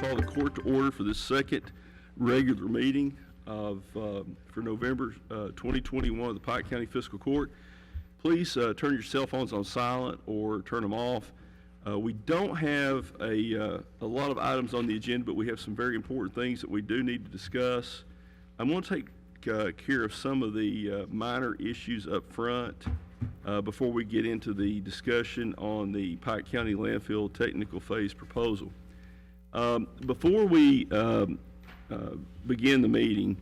call the court to order for the second regular meeting for November 2021 of the Pike County Fiscal Court. Please turn your cell phones on silent or turn them off. We don't have a lot of items on the agenda, but we have some very important things that we do need to discuss. I'm going to take care of some of the minor issues up front before we get into the discussion on the Pike County landfill technical phase proposal. Before we begin the meeting,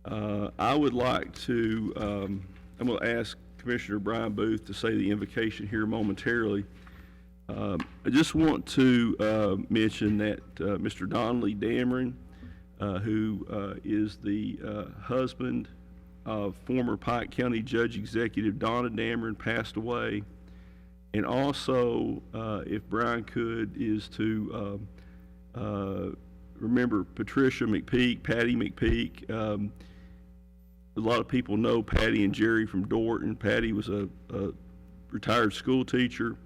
I would like to, I'm going to ask Commissioner Brian Booth to say the invocation here momentarily. I just want to mention that Mr. Donnelly Dameron, who is the husband of former Pike County Judge Executive Donna Dameron, passed away. And also, if Brian could, is to remember Patricia McPeak, Patty McPeak. A lot of people know Patty and Jerry from Dorton. Patty was a retired school teacher.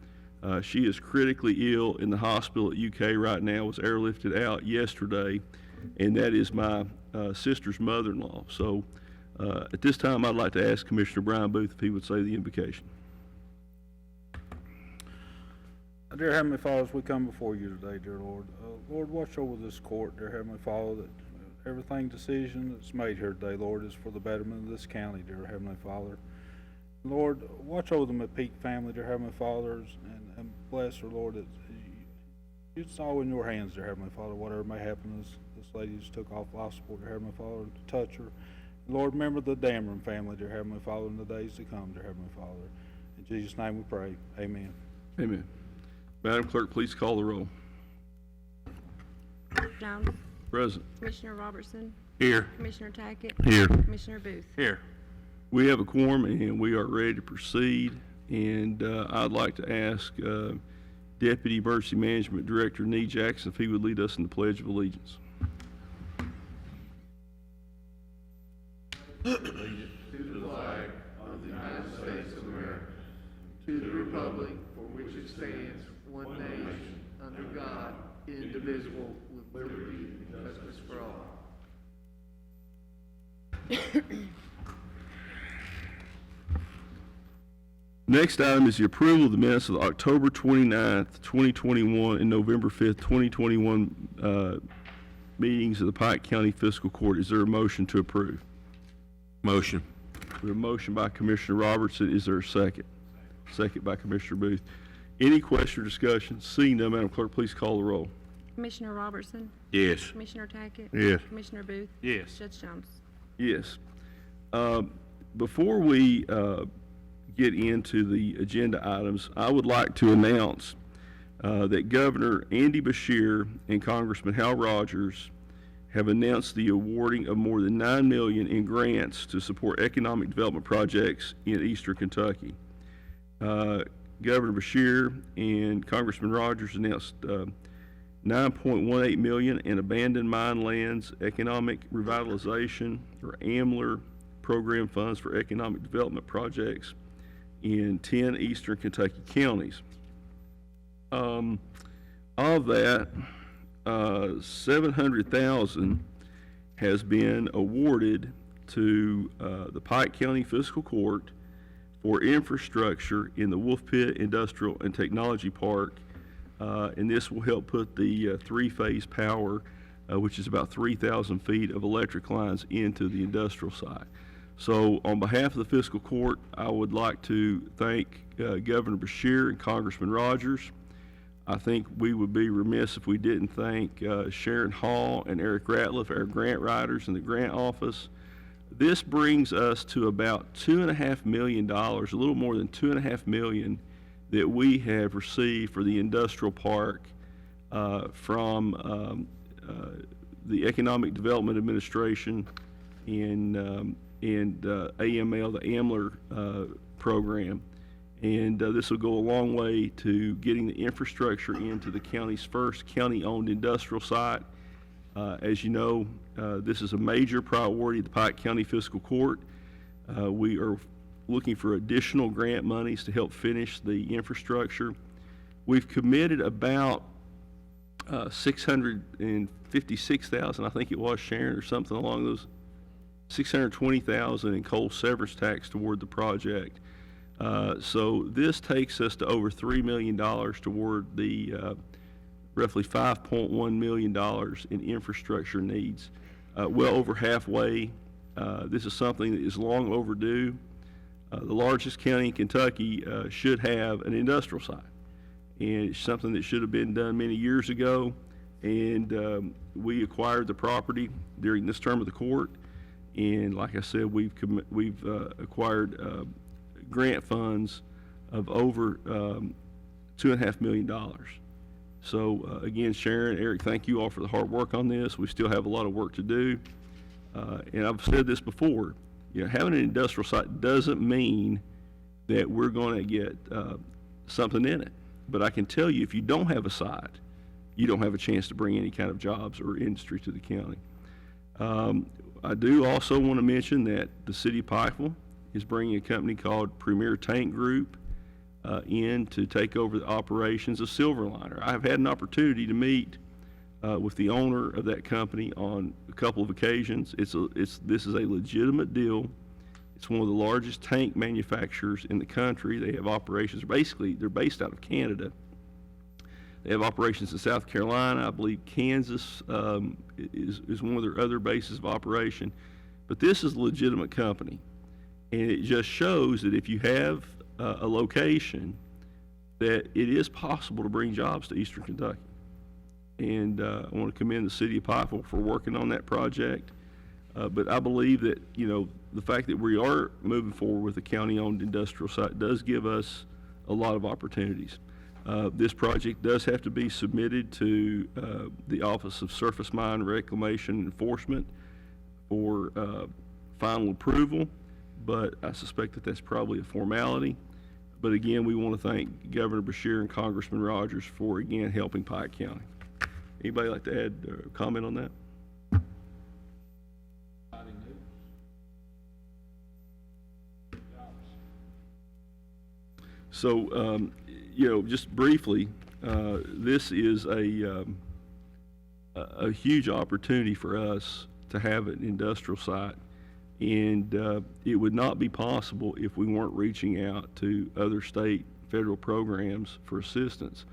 She is critically ill in the hospital at UK right now, was airlifted out yesterday, and that is my sister's mother-in-law. So at this time, I'd like to ask Commissioner Brian Booth if he would say the invocation. Dear Heavenly Father, as we come before you today, dear Lord, Lord, watch over this court, dear Heavenly Father, that everything decision that's made here today, Lord, is for the betterment of this county, dear Heavenly Father. Lord, watch over the McPeak family, dear Heavenly Father, and bless her, Lord. It's all in your hands, dear Heavenly Father. Whatever may happen, as this lady just took off life support, dear Heavenly Father, to touch her. And Lord, remember the Dameron family, dear Heavenly Father, in the days to come, dear Heavenly Father. In Jesus' name we pray. Amen. Amen. Madam Clerk, please call the roll. Jones. Present. Commissioner Robertson. Here. Commissioner Tackett. Here. Commissioner Booth. Here. We have a quorum and we are ready to proceed. And I'd like to ask Deputy Emergency Management Director Nee Jackson if he would lead us in the Pledge of Allegiance. Allegiance to the flag of the United States of America, to the republic for which it stands, one nation, under God, indivisible, with liberty and justice for all. Next item is the approval of the minutes of the October 29th, 2021 and November 5th, 2021 meetings of the Pike County Fiscal Court. Is there a motion to approve? Motion. We have a motion by Commissioner Robertson. Is there a second? Second by Commissioner Booth. Any question or discussion? Seeing none, Madam Clerk, please call the roll. Commissioner Robertson. Yes. Commissioner Tackett. Yes. Commissioner Booth. Yes. Judge Jones. Yes. Before we get into the agenda items, I would like to announce that Governor Andy Beshear and Congressman Hal Rogers have announced the awarding of more than $9 million in grants to support economic development projects in eastern Kentucky. Governor Beshear and Congressman Rogers announced $9.18 million in abandoned mine lands economic revitalization, or AMLR, program funds for economic development projects in 10 eastern Kentucky counties. Of that, $700,000 has been awarded to the Pike County Fiscal Court for infrastructure in the Wolf Pit Industrial and Technology Park, and this will help put the three-phase power, which is about 3,000 feet of electric lines, into the industrial side. So on behalf of the Fiscal Court, I would like to thank Governor Beshear and Congressman Rogers. I think we would be remiss if we didn't thank Sharon Hall and Eric Ratliff, our grant writers in the grant office. This brings us to about $2.5 million, a little more than $2.5 million, that we have received for the industrial park from the Economic Development Administration and AML, the AMLR program. And this will go a long way to getting the infrastructure into the county's first county-owned industrial site. As you know, this is a major priority of the Pike County Fiscal Court. We are looking for additional grant monies to help finish the infrastructure. We've committed about $656,000, I think it was, Sharon, or something along those, $620,000 in coal severance tax toward the project. So this takes us to over $3 million toward the roughly $5.1 million in infrastructure needs. Well over halfway. This is something that is long overdue. The largest county in Kentucky should have an industrial site. And it's something that should have been done many years ago. And we acquired the property during this term of the court. And like I said, we've acquired grant funds of over $2.5 million. So again, Sharon, Eric, thank you all for the hard work on this. We still have a lot of work to do. And I've said this before, having an industrial site doesn't mean that we're going to get something in it. But I can tell you, if you don't have a site, you don't have a chance to bring any kind of jobs or industry to the county. I do also want to mention that the city of Pikeville is bringing a company called Premier Tank Group in to take over the operations of Silverliner. I've had an opportunity to meet with the owner of that company on a couple of occasions. This is a legitimate deal. It's one of the largest tank manufacturers in the country. They have operations, basically, they're based out of Canada. They have operations in South Carolina. I believe Kansas is one of their other bases of operation. But this is a legitimate company. And it just shows that if you have a location, that it is possible to bring jobs to Eastern Kentucky. And I want to commend the city of Pikeville for working on that project. But I believe that, the fact that we are moving forward with a county-owned industrial site does give us a lot of opportunities. This project does have to be submitted to the Office of Surface Mine Reclamation Enforcement for final approval, but I suspect that that's probably a formality. But again, we want to thank Governor Beshear and Congressman Rogers for, again, helping Pike County. Anybody like to add a comment on that? So, just briefly, this is a huge opportunity for us to have an industrial site, and it would not be possible if we weren't reaching out to other state, federal programs for assistance.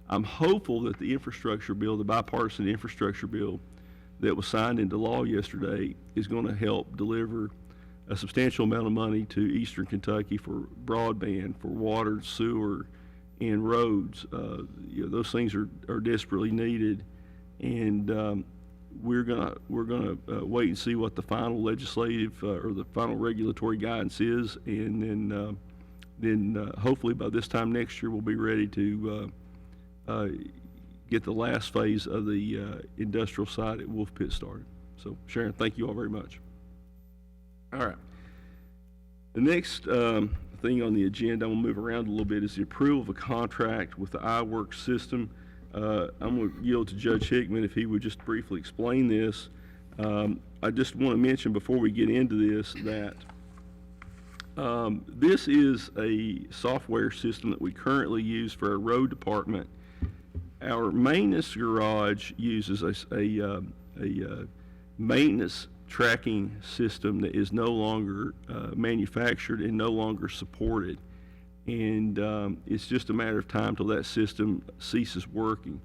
I'm hopeful that the infrastructure bill, the bipartisan infrastructure bill that was signed into law yesterday, is going to help deliver a substantial amount of money to Eastern Kentucky for broadband, for water, sewer, and roads. Those things are desperately needed, and we're gonna wait and see what the final legislative or the final regulatory guidance is, and then hopefully by this time next year we'll be ready to get the last phase of the industrial site at Wolf Pit started. So Sharon, thank you all very much. All right. The next thing on the agenda, I'm going to move around a little bit, is the approval of a contract with the Iwork system. I'm going to yield to Judge Hickman if he would just briefly explain this. I just want to mention before we get into this that this is a software system that we currently use for our road department. Our maintenance garage uses a maintenance tracking system that is no longer manufactured and no longer supported. And it's just a matter of time till that system ceases working.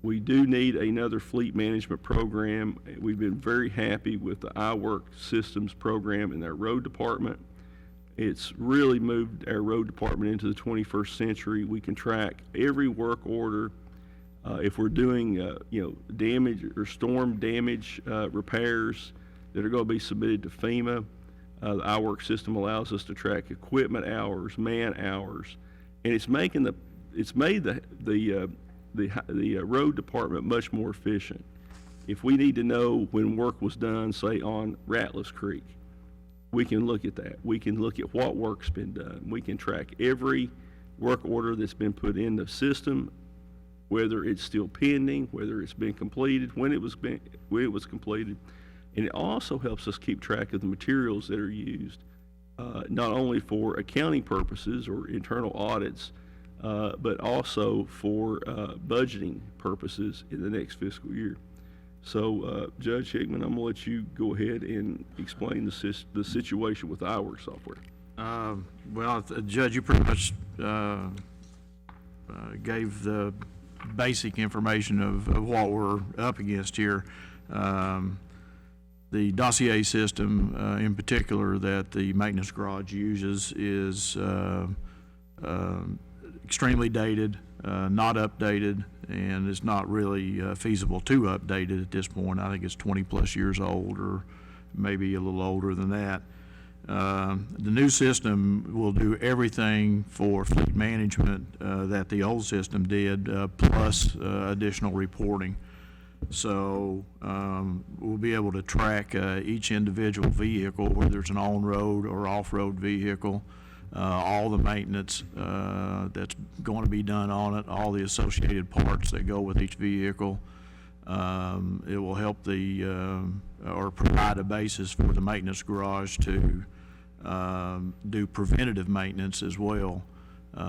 We do need another fleet management program. We've been very happy with the Iwork systems program in our road department. It's really moved our road department into the 21st century. We can track every work order. If we're doing damage or storm damage repairs that are going to be submitted to FEMA, the Iwork system allows us to track equipment hours, man hours, and it's made the road department much more efficient. If we need to know when work was done, say on Rattless Creek, we can look at that. We can look at what work's been done. We can track every work order that's been put in the system, whether it's still pending, whether it's been completed, when it was completed. And it also helps us keep track of the materials that are used, not only for accounting purposes or internal audits, but also for budgeting purposes in the next fiscal year. So, Judge Hickman, I'm going to let you go ahead and explain the situation with Iwork software. Well, Judge, you pretty much gave the basic information of what we're up against here. The dossier system in particular that the maintenance garage uses is extremely dated, not updated, and it's not really feasible to update it at this point. I think it's 20-plus years old, or maybe a little older than that. The new system will do everything for fleet management that the old system did, plus additional reporting. So we'll be able to track each individual vehicle, whether it's an on-road or off-road vehicle, all the maintenance that's going to be done on it, all the associated parts that go with each vehicle. It will help or provide a basis for the maintenance garage to do preventative maintenance as well. We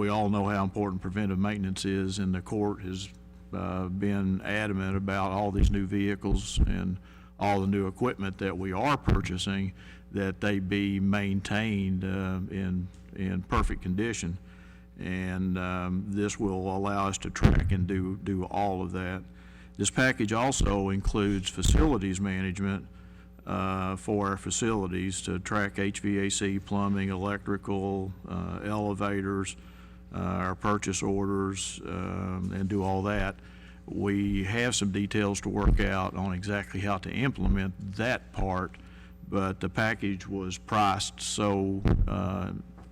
all know how important preventive maintenance is, and the court has been adamant about all these new vehicles and all the new equipment that we are purchasing, that they be maintained in perfect condition. And this will allow us to track and do all of that. This package also includes facilities management for our facilities to track HVAC, plumbing, electrical, elevators, our purchase orders, and do all that. We have some details to work out on exactly how to implement that part, but the package was priced so,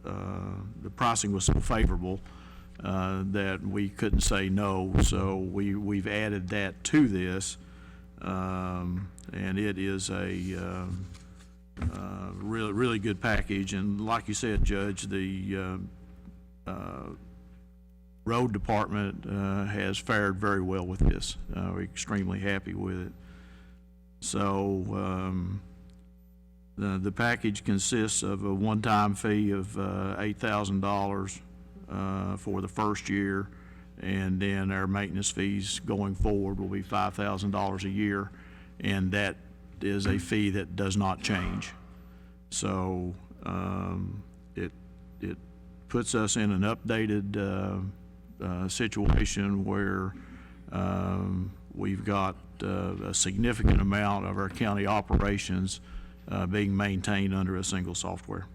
the pricing was so favorable that we couldn't say no, so we've added that to this, and it is a really good package. And like you said, Judge, the road department has fared very well with this. We're extremely happy with it. So the package consists of a one-time fee of $8,000 for the first year, and then our maintenance fees going forward will be $5,000 a year, and that is a fee that does not change. So it puts us in an updated situation where we've got a significant amount of our county operations being maintained under a single software.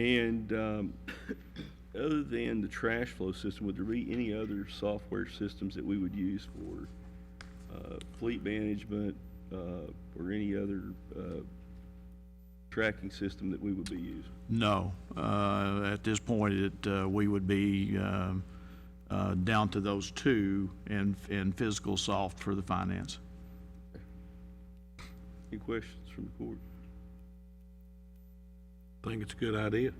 And other than the trash flow system, would there be any other software systems that we would use for fleet management or any other tracking system that we would be using? No. At this point, we would be down to those two and Fiscal soft for the finance. Any questions from the court? I think it's a good idea.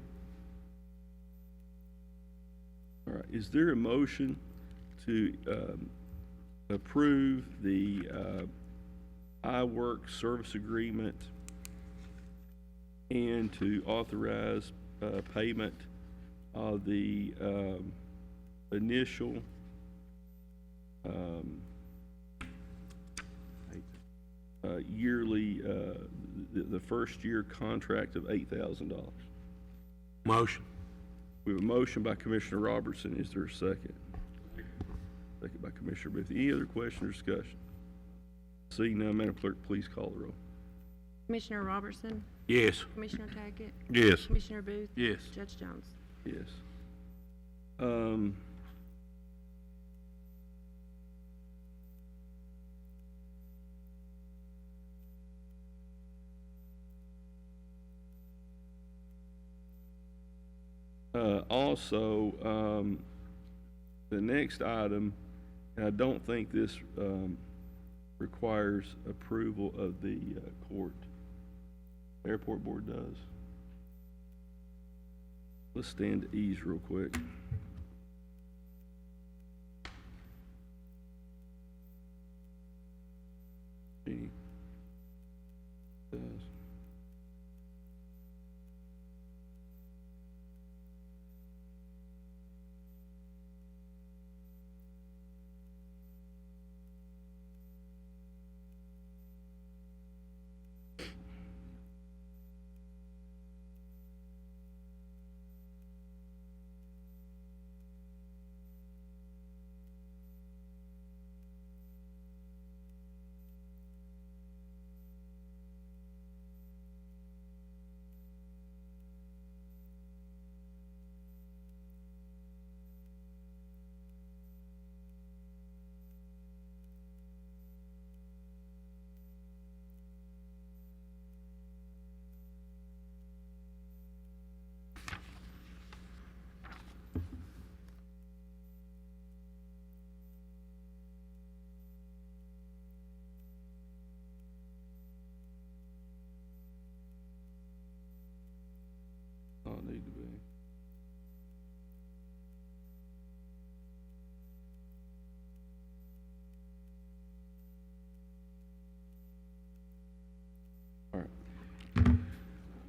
All right, is there a motion to approve the Iwork service agreement and to authorize payment of the initial yearly, the first year contract of $8,000? Motion. We have a motion by Commissioner Robertson. Is there a second? Second by Commissioner Booth. Any other question or discussion? Seeing none, Madam Clerk, please call the roll. Commissioner Robertson, Yes. Commissioner Tackett, Yes. Commissioner Booth, Yes. Judge Jones. Yes. Also, the next item, and I don't think this requires approval of the court. Airport Board does. Let's stand to ease real quick. Jeannie does.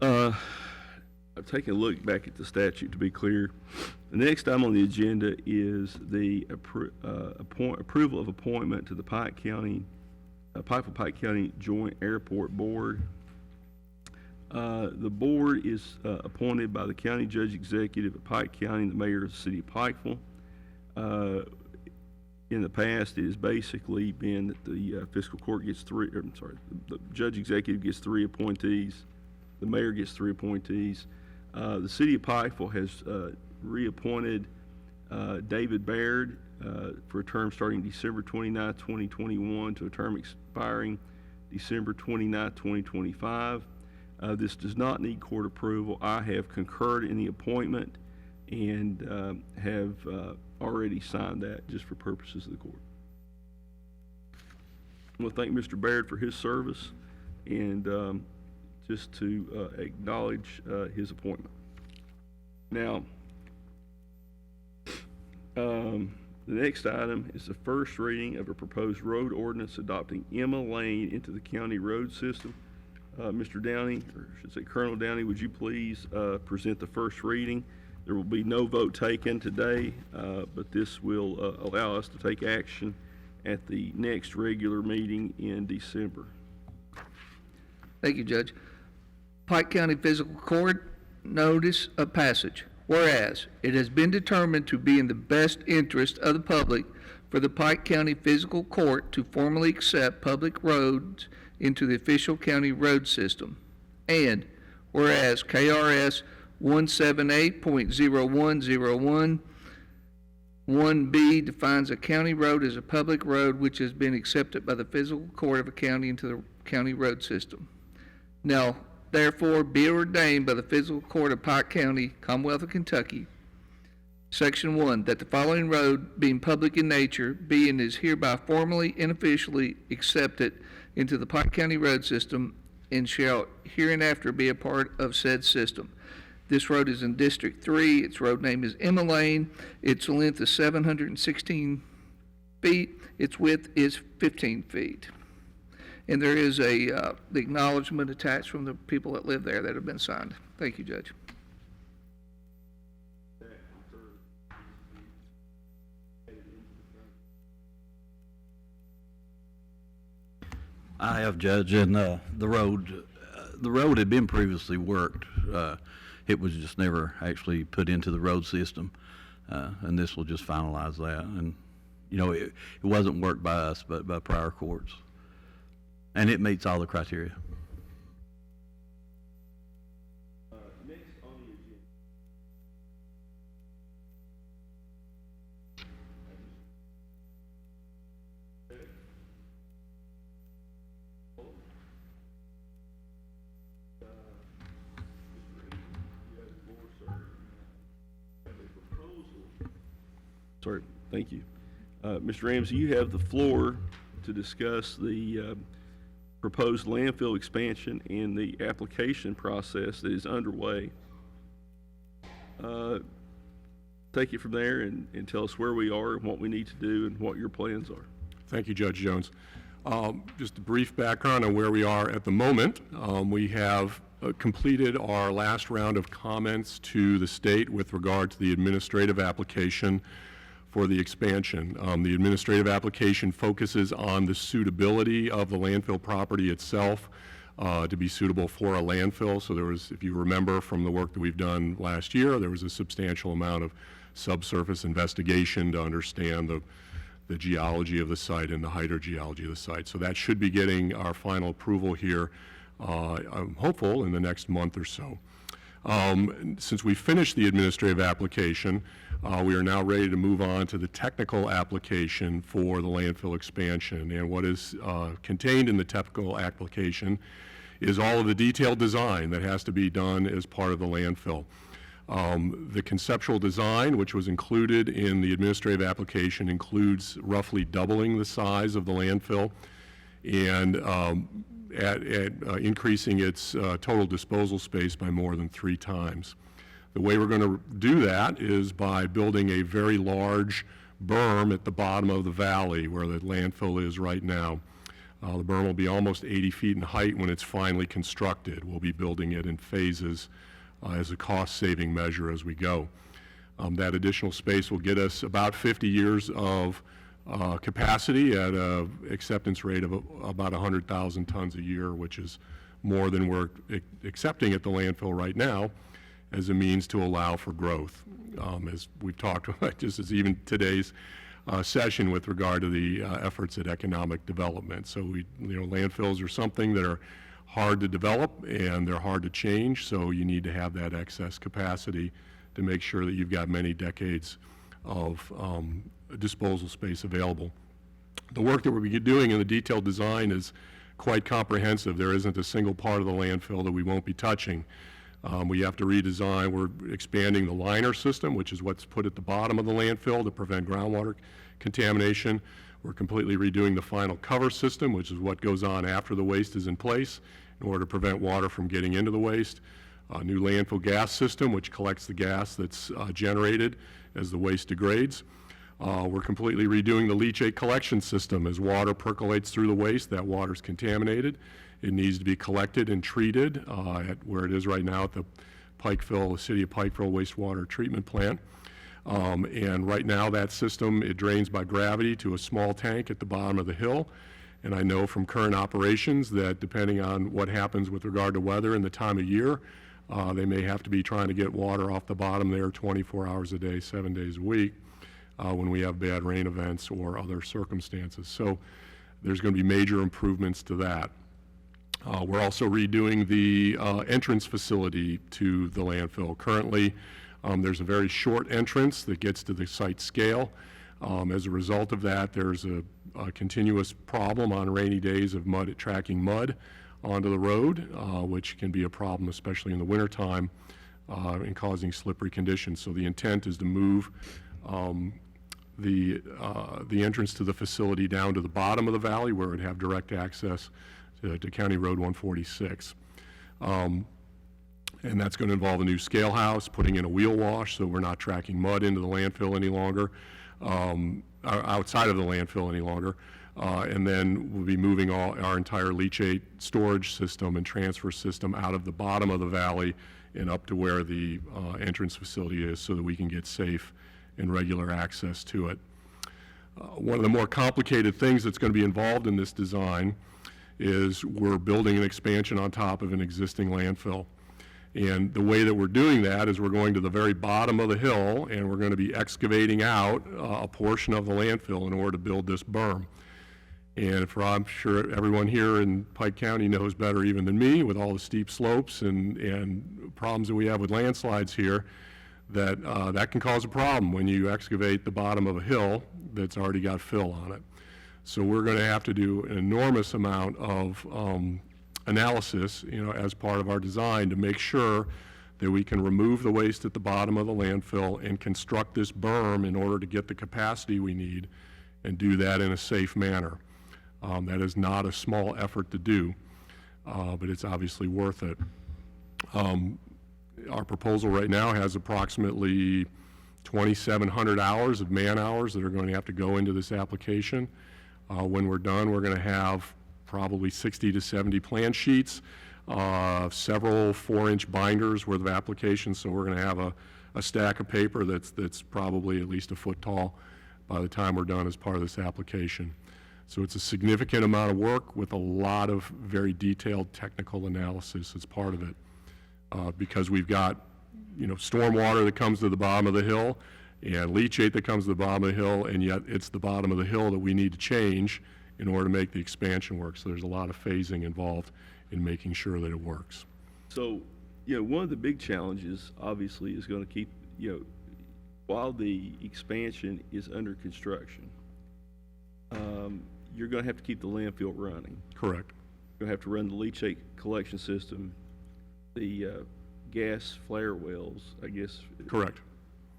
I've taken a look back at the statute to be clear. The next item on the agenda is the approval of appointment to the Pikeville Pike County Joint Airport Board. The board is appointed by the county judge executive of Pike County and the mayor of the city of Pikeville. In the past, it has basically been that the fiscal court gets the judge executive gets 3 appointees, the mayor gets 3 appointees. The city of Pikeville has reappointed David Baird for a term starting December 29, 2021 to a term expiring December 29, 2025. This does not need court approval. I have concurred in the appointment and have already signed that just for purposes of the court. I want to thank Mr. Baird for his service and just to acknowledge his appointment. Now, the next item is the first reading of a proposed road ordinance adopting Emma Lane into the county road system. Mr. Downey, or I should say Colonel Downey, would you please present the first reading? There will be no vote taken today, but this will allow us to take action at the next regular meeting in December. Thank you, Judge. Pike County Fiscal Court notice of passage. Whereas it has been determined to be in the best interest of the public for the Pike County Fiscal Court to formally accept public roads into the official county road system. And whereas KRS 178.0101 1B defines a county road as a public road which has been accepted by the fiscal court of a county into the county road system. Now, therefore, be ordained by the fiscal court of Pike County, Commonwealth of Kentucky, Section 1, that the following road, being public in nature, be and is hereby formally and officially accepted into the Pike County road system and shall hereinafter be a part of said system. This road is in District 3. Its road name is Emma Lane. Its length is 716 feet. Its width is 15 feet. And there is the acknowledgement attached from the people that live there that have been signed. Thank you, Judge. I have, Judge, and the road had been previously worked. It was just never actually put into the road system, and this will just finalize that. And, you know, it wasn't worked by us, but by prior courts. And it meets all the criteria. Next on the agenda. Sorry, thank you. Mr. Ramsey, you have the floor to discuss the proposed landfill expansion and the application process that is underway. Take it from there and tell us where we are and what we need to do and what your plans are. Thank you, Judge Jones. Just a brief background on where we are at the moment. We have completed our last round of comments to the state with regard to the administrative application for the expansion. The administrative application focuses on the suitability of the landfill property itself to be suitable for a landfill. So there was, if you remember from the work that we've done last year, there was a substantial amount of subsurface investigation to understand the geology of the site and the hydrogeology of the site. So that should be getting our final approval here, I'm hopeful, in the next month or so. Since we finished the administrative application, we are now ready to move on to the technical application for the landfill expansion. And what is contained in the technical application is all of the detailed design that has to be done as part of the landfill. The conceptual design, which was included in the administrative application, includes roughly doubling the size of the landfill and increasing its total disposal space by more than 3 times. The way we're going to do that is by building a very large berm at the bottom of the valley where the landfill is right now. The berm will be almost 80 feet in height when it's finally constructed. We'll be building it in phases as a cost-saving measure as we go. That additional space will get us about 50 years of capacity at an acceptance rate of about 100,000 tons a year, which is more than we're accepting at the landfill right now, as a means to allow for growth. As we've talked about, just as even today's session with regard to the efforts at economic development. So landfills are something that are hard to develop and they're hard to change, so you need to have that excess capacity to make sure that you've got many decades of disposal space available. The work that we'll be doing in the detailed design is quite comprehensive. There isn't a single part of the landfill that we won't be touching. We have to redesign. We're expanding the liner system, which is what's put at the bottom of the landfill to prevent groundwater contamination. We're completely redoing the final cover system, which is what goes on after the waste is in place in order to prevent water from getting into the waste. A new landfill gas system, which collects the gas that's generated as the waste degrades. We're completely redoing the leachate collection system. As water percolates through the waste, that water's contaminated. It needs to be collected and treated at where it is right now at the City of Pikeville wastewater treatment plant. And right now that system, it drains by gravity to a small tank at the bottom of the hill. And I know from current operations that depending on what happens with regard to weather and the time of year, they may have to be trying to get water off the bottom there 24 hours a day, 7 days a week when we have bad rain events or other circumstances. So there's going to be major improvements to that. We're also redoing the entrance facility to the landfill. Currently, there's a very short entrance that gets to the site scale. As a result of that, there's a continuous problem on rainy days of tracking mud onto the road, which can be a problem, especially in the wintertime, and causing slippery conditions. So the intent is to move the entrance to the facility down to the bottom of the valley where it would have direct access to County Road 146. And that's going to involve a new scale house, putting in a wheel wash so we're not tracking mud into the landfill any longer, outside of the landfill any longer. And then we'll be moving our entire leachate storage system and transfer system out of the bottom of the valley and up to where the entrance facility is so that we can get safe and regular access to it. One of the more complicated things that's going to be involved in this design is we're building an expansion on top of an existing landfill. And the way that we're doing that is we're going to the very bottom of the hill and we're going to be excavating out a portion of the landfill in order to build this berm. And I'm sure everyone here in Pike County knows better even than me, with all the steep slopes and problems that we have with landslides here, that that can cause a problem when you excavate the bottom of a hill that's already got fill on it. So we're going to have to do an enormous amount of analysis, as part of our design to make sure that we can remove the waste at the bottom of the landfill and construct this berm in order to get the capacity we need and do that in a safe manner. That is not a small effort to do, but it's obviously worth it. Our proposal right now has approximately 2,700 hours of man hours that are going to have to go into this application. When we're done, we're going to have probably 60 to 70 plan sheets, several 4-inch binders worth of applications. So we're going to have a stack of paper that's probably at least a foot tall by the time we're done as part of this application. So it's a significant amount of work with a lot of very detailed technical analysis as part of it. Because we've got, stormwater that comes to the bottom of the hill and leachate that comes to the bottom of the hill, and yet it's the bottom of the hill that we need to change in order to make the expansion work. So there's a lot of phasing involved in making sure that it works. So, one of the big challenges, obviously, is going to keep, while the expansion is under construction, you're going to have to keep the landfill running. Correct. You're going to have to run the leachate collection system, the gas flare wells, I guess. Correct.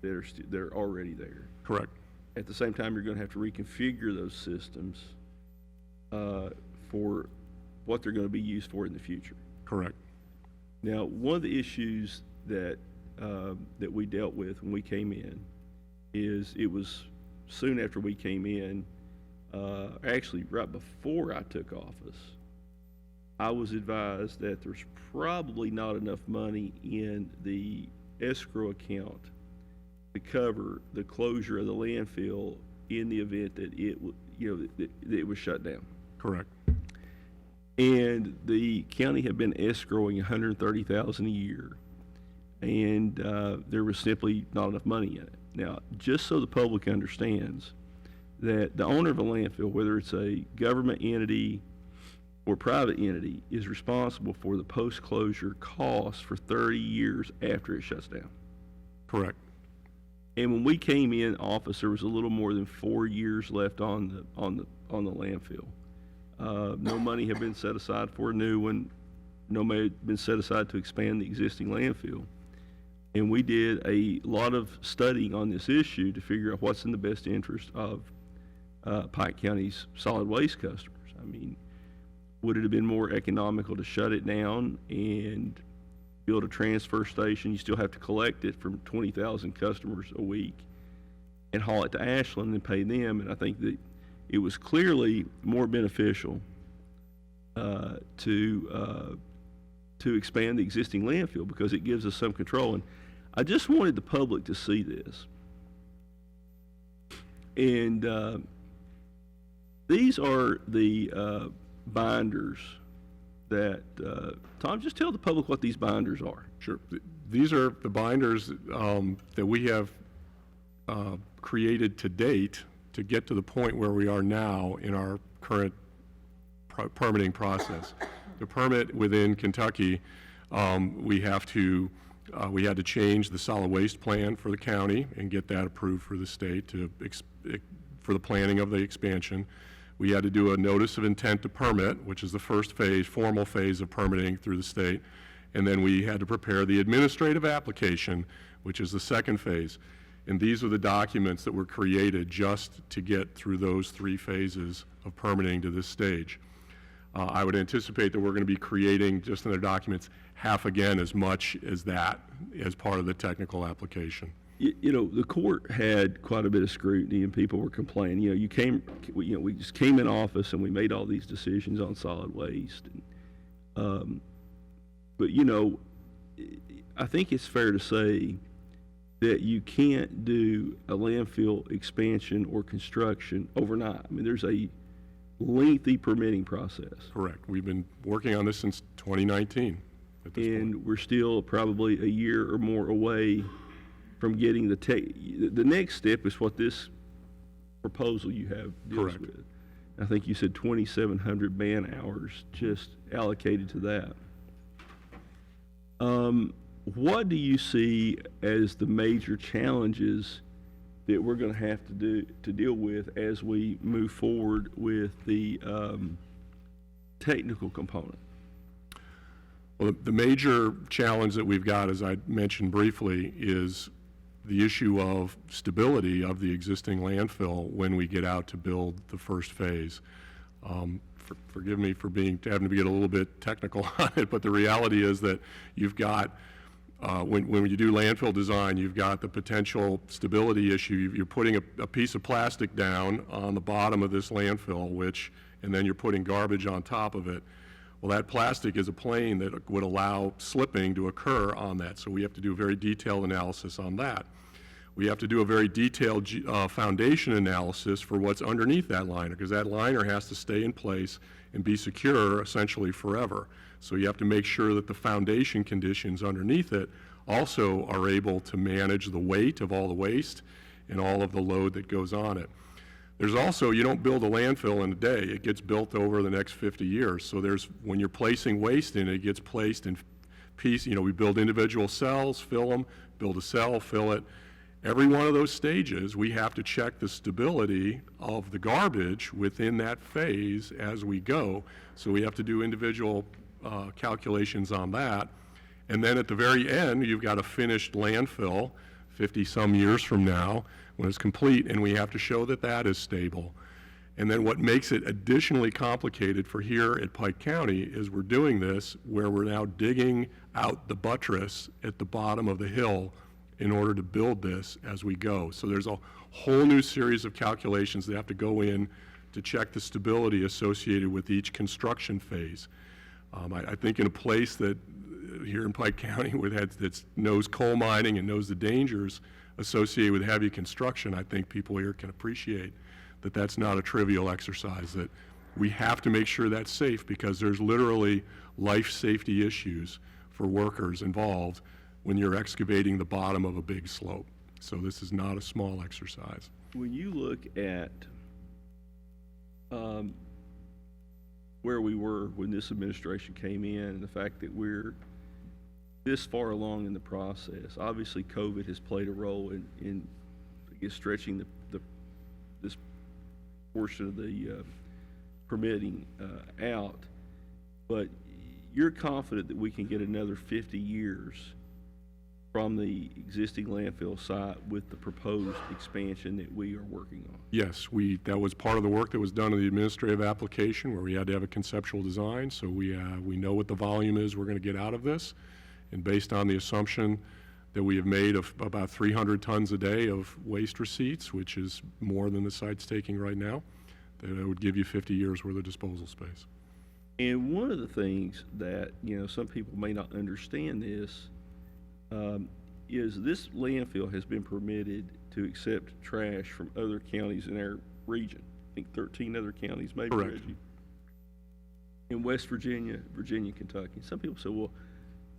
That are already there. Correct. At the same time, you're going to have to reconfigure those systems for what they're going to be used for in the future. Correct. Now, one of the issues that that we dealt with when we came in is it was soon after we came in, actually right before I took office, I was advised that there's probably not enough money in the escrow account to cover the closure of the landfill in the event that that it was shut down. Correct. And the county had been escrowing $130,000 a year, and there was simply not enough money in it. Now, just so the public understands that the owner of a landfill, whether it's a government entity or private entity, is responsible for the post-closure costs for 30 years after it shuts down. Correct. And when we came in office, there was a little more than 4 years left on the landfill. No money had been set aside for a new one. No money had been set aside to expand the existing landfill. And we did a lot of studying on this issue to figure out what's in the best interest of Pike County's solid waste customers. I mean, would it have been more economical to shut it down and build a transfer station? You still have to collect it from 20,000 customers a week and haul it to Ashland and pay them. And I think that it was clearly more beneficial to expand the existing landfill because it gives us some control. And I just wanted the public to see this. And these are the binders that, Tom, just tell the public what these binders are. Sure. These are the binders that we have created to date to get to the point where we are now in our current permitting process. The permit within Kentucky, we had to change the solid waste plan for the county and get that approved for the state for the planning of the expansion. We had to do a notice of intent to permit, which is the first phase, formal phase of permitting through the state. And then we had to prepare the administrative application, which is the second phase. And these are the documents that were created just to get through those 3 phases of permitting to this stage. I would anticipate that we're going to be creating, just in their documents, half again as much as that as part of the technical application. You know, the court had quite a bit of scrutiny and people were complaining. We just came in office and we made all these decisions on solid waste. But I think it's fair to say that you can't do a landfill expansion or construction overnight. I mean, there's a lengthy permitting process. Correct. We've been working on this since 2019 at this point. And we're still probably a year or more away from getting the next step is what this proposal you have deals Correct. with. I think you said 2,700 man hours just allocated to that. What do you see as the major challenges that we're going to have to deal with as we move forward with the technical component? Well, the major challenge that we've got, as I mentioned briefly, is the issue of stability of the existing landfill when we get out to build the first phase. Forgive me for having to get a little bit technical on it, but the reality is that you've got, when you do landfill design, you've got the potential stability issue. You're putting a piece of plastic down on the bottom of this landfill, and then you're putting garbage on top of it. Well, that plastic is a plane that would allow slipping to occur on that, so we have to do a very detailed analysis on that. We have to do a very detailed foundation analysis for what's underneath that liner, because that liner has to stay in place and be secure essentially forever. So you have to make sure that the foundation conditions underneath it also are able to manage the weight of all the waste and all of the load that goes on it. There's also, you don't build a landfill in a day. It gets built over the next 50 years. So when you're placing waste in it, it gets placed in pieces. We build individual cells, fill them, build a cell, fill it. Every one of those stages, we have to check the stability of the garbage within that phase as we go. So we have to do individual calculations on that. And then at the very end, you've got a finished landfill 50-some years from now when it's complete, and we have to show that that is stable. And then what makes it additionally complicated for here at Pike County is we're doing this where we're now digging out the buttress at the bottom of the hill in order to build this as we go. So there's a whole new series of calculations that have to go in to check the stability associated with each construction phase. I think in a place that, here in Pike County, that knows coal mining and knows the dangers associated with heavy construction, I think people here can appreciate that that's not a trivial exercise, that we have to make sure that's safe, because there's literally life safety issues for workers involved when you're excavating the bottom of a big slope. So this is not a small exercise. When you look at where we were when this administration came in, and the fact that we're this far along in the process, obviously COVID has played a role in I guess, stretching this portion of the permitting out, but you're confident that we can get another 50 years from the existing landfill site with the proposed expansion that we are working on? Yes, that was part of the work that was done in the administrative application, where we had to have a conceptual design, so we know what the volume is we're going to get out of this, and based on the assumption that we have made of about 300 tons a day of waste receipts, which is more than the site's taking right now, that it would give you 50 years worth of disposal space. And one of the things that, some people may not understand this, is this landfill has been permitted to accept trash from other counties in our region. I think 13 other counties, maybe, Correct. Reggie. In West Virginia, Kentucky. Some people say, well,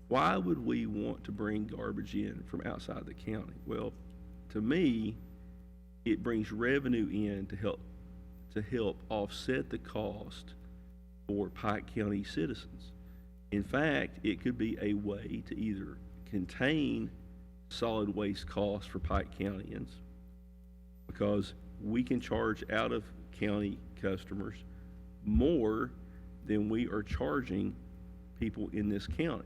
why would we want to bring garbage in from outside the county? Well, to me, it brings revenue in to help offset the cost for Pike County citizens. In fact, it could be a way to either contain solid waste costs for Pike Countyans, because we can charge out of county customers more than we are charging people in this county.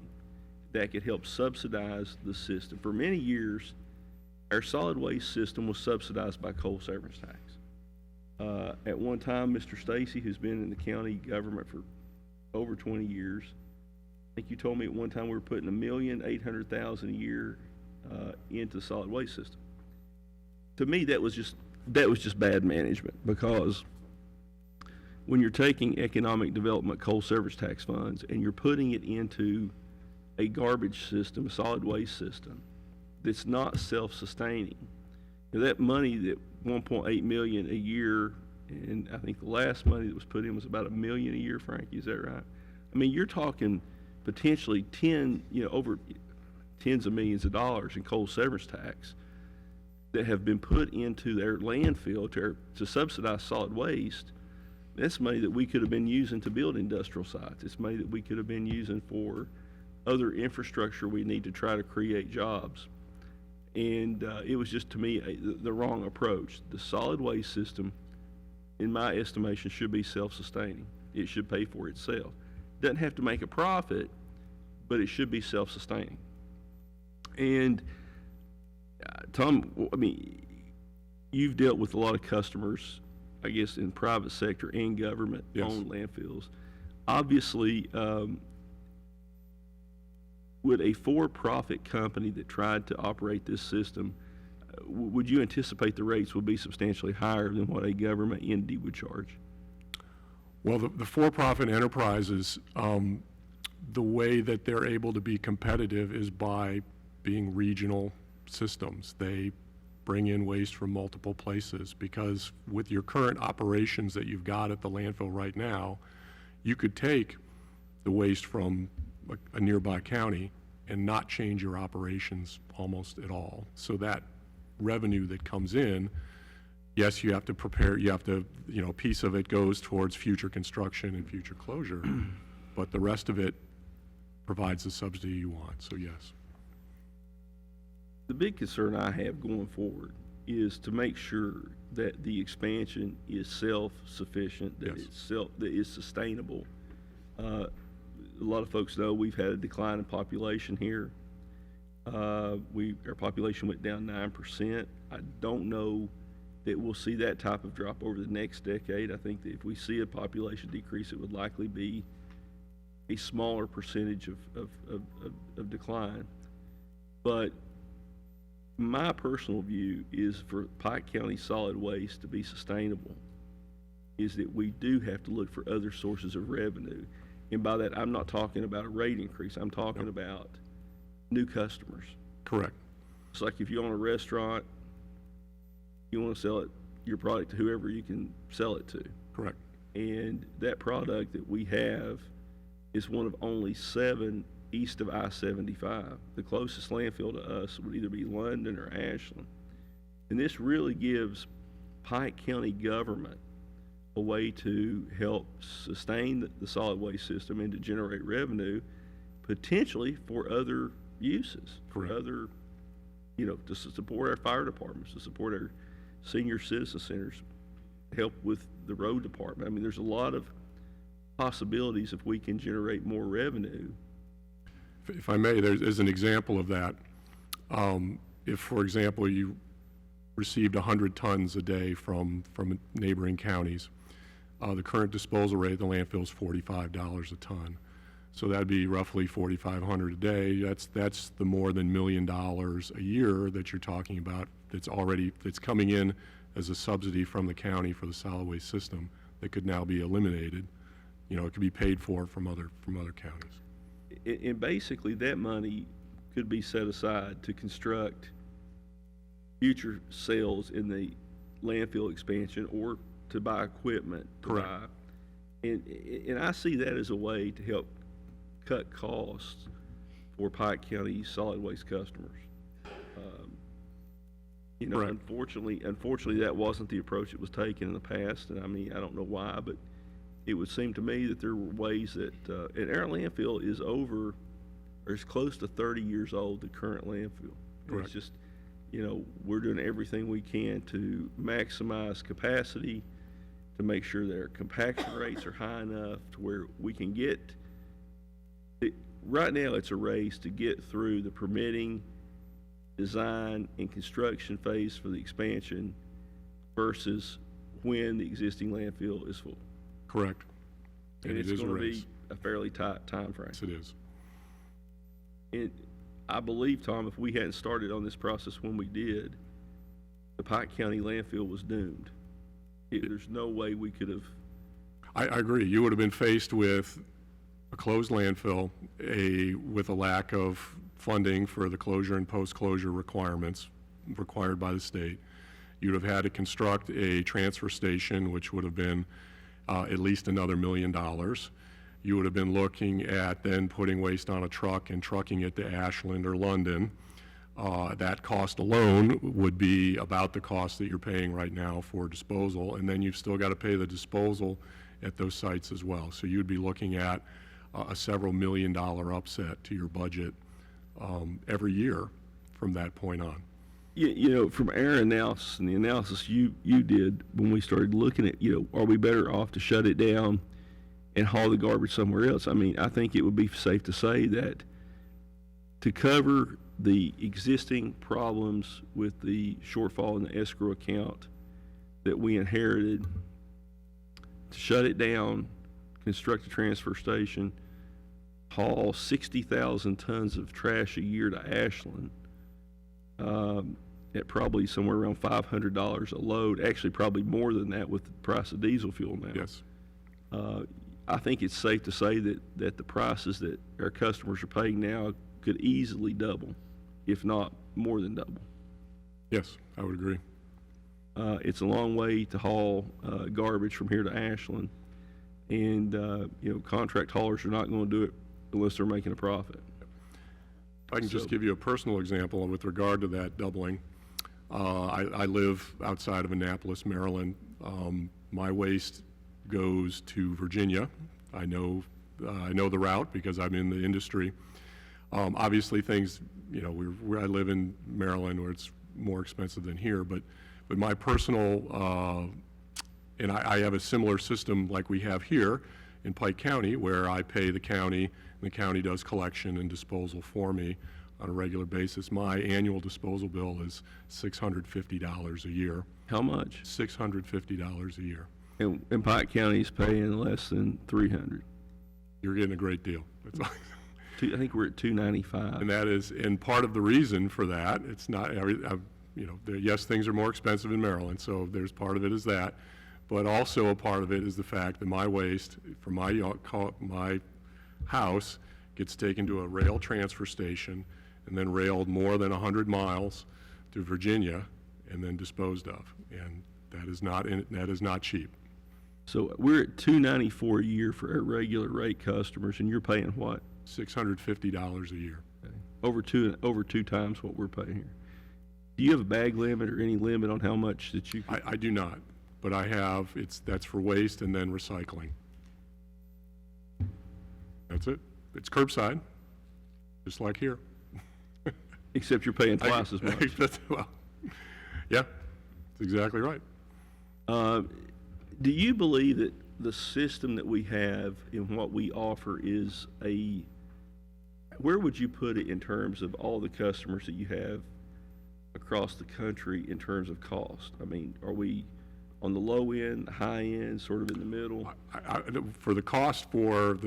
That could help subsidize the system. For many years, our solid waste system was subsidized by coal severance tax. At one time, Mr. Stacy, who's been in the county government for over 20 years, I think you told me at one time we were putting $1,800,000 a year into the solid waste system. To me, that was just bad management, because when you're taking economic development coal service tax funds and you're putting it into a garbage system, a solid waste system that's not self-sustaining, that money, that $1.8 million a year, and I think the last money that was put in was about $1 million a year, Frankie, is that right? I mean, you're talking potentially over tens of millions of dollars in coal severance tax that have been put into their landfill to subsidize solid waste. That's money that we could have been using to build industrial sites. It's money that we could have been using for other infrastructure we need to try to create jobs. And it was just, to me, the wrong approach. The solid waste system, in my estimation, should be self-sustaining. It should pay for itself. It doesn't have to make a profit, but it should be self-sustaining. And Tom, I mean, you've dealt with a lot of customers, I guess, in private sector and government-owned landfills. Obviously, would a for-profit company that tried to operate this system, would you anticipate the rates would be substantially higher than what a government entity would charge? Well, the for-profit enterprises, the way that they're able to be competitive is by being regional systems. They bring in waste from multiple places, because with your current operations that you've got at the landfill right now, you could take the waste from a nearby county and not change your operations almost at all. So that revenue that comes in, yes, you have to prepare, a piece of it goes towards future construction and future closure, but the rest of it provides the subsidy you want, so yes. The big concern I have going forward is to make sure that the expansion is self-sufficient, that Yes. That is sustainable. A lot of folks know we've had a decline in population here. Our population went down 9%. I don't know that we'll see that type of drop over the next decade. I think that if we see a population decrease, it would likely be a smaller percentage of decline. But my personal view is for Pike County solid waste to be sustainable, is that we do have to look for other sources of revenue. And by that, I'm not talking about a rate increase. I'm talking about new customers. Correct. It's like if you own a restaurant, you want to sell your product to whoever you can sell it to. Correct. And that product that we have is one of only 7 east of I-75. The closest landfill to us would either be London or Ashland. And this really gives Pike County government a way to help sustain the solid waste system and to generate revenue, potentially for other uses. Correct. For other, to support our fire departments, to support our senior citizen centers, help with the road department. I mean, there's a lot of possibilities if we can generate more revenue. If I may, there's an example of that. If, for example, you received 100 tons a day from neighboring counties, the current disposal rate at the landfill is $45 a ton. So that'd be roughly $4,500 a day. That's the more than $1 million a year that you're talking about that's coming in as a subsidy from the county for the solid waste system that could now be eliminated. It could be paid for from other counties. And basically, that money could be set aside to construct future sales in the landfill expansion or to buy equipment. Correct. And I see that as a way to help cut costs for Pike County solid waste customers. Right. Unfortunately, that wasn't the approach that was taken in the past, and I mean, I don't know why, but it would seem to me that there were ways that, and our landfill is over, or is close to 30 years old, the current landfill. Correct. It's just, we're doing everything we can to maximize capacity, to make sure that our compaction rates are high enough to where we can get, right now it's a race to get through the permitting, design, and construction phase for the expansion versus when the existing landfill is full. Correct. And it's going to be a fairly tight time frame. Yes, it is. And I believe, Tom, if we hadn't started on this process when we did, the Pike County landfill was doomed. There's no way we could have. I agree. You would have been faced with a closed landfill, with a lack of funding for the closure and post-closure requirements required by the state. You'd have had to construct a transfer station, which would have been at least another $1 million. You would have been looking at then putting waste on a truck and trucking it to Ashland or London. That cost alone would be about the cost that you're paying right now for disposal, and then you've still got to pay the disposal at those sites as well. So you'd be looking at a several $1 million upset to your budget every year from that point on. From our analysis and the analysis you did when we started looking at, are we better off to shut it down and haul the garbage somewhere else? I mean, I think it would be safe to say that to cover the existing problems with the shortfall in the escrow account that we inherited, to shut it down, construct a transfer station, haul 60,000 tons of trash a year to Ashland, at probably somewhere around $500 a load, actually probably more than that with the price of diesel fuel now. Yes. I think it's safe to say that the prices that our customers are paying now could easily double, if not more than double. Yes, I would agree. It's a long way to haul garbage from here to Ashland, and contract haulers are not going to do it unless they're making a profit. I can just give you a personal example with regard to that doubling. I live outside of Annapolis, Maryland. My waste goes to Virginia. I know the route because I'm in the industry. Obviously, things, I live in Maryland where it's more expensive than here, but my personal, and I have a similar system like we have here in Pike County, where I pay the county, and the county does collection and disposal for me on a regular basis. My annual disposal bill is $650 a year. How much? $650 a year. And Pike County is paying less than $300. You're getting a great deal. That's all. I think we're at $295. And that is, and part of the reason for that, it's not, yes, things are more expensive in Maryland, so there's part of it is that, But also a part of it is the fact that my waste from my house gets taken to a rail transfer station and then railed more than 100 miles to Virginia and then disposed of. And that is not cheap. So we're at $294 a year for our regular rate customers, and you're paying what? $650 a year. Over two times what we're paying here. Do you have a bag limit or any limit on how much that you can? I do not, but I have, that's for waste and then recycling. That's it. It's curbside, just like here. Except you're paying twice as much. Well, yeah, that's exactly right. Do you believe that the system that we have and what we offer is where would you put it in terms of all the customers that you have across the country in terms of cost? I mean, are we on the low end, high end, sort of in the middle? For the cost for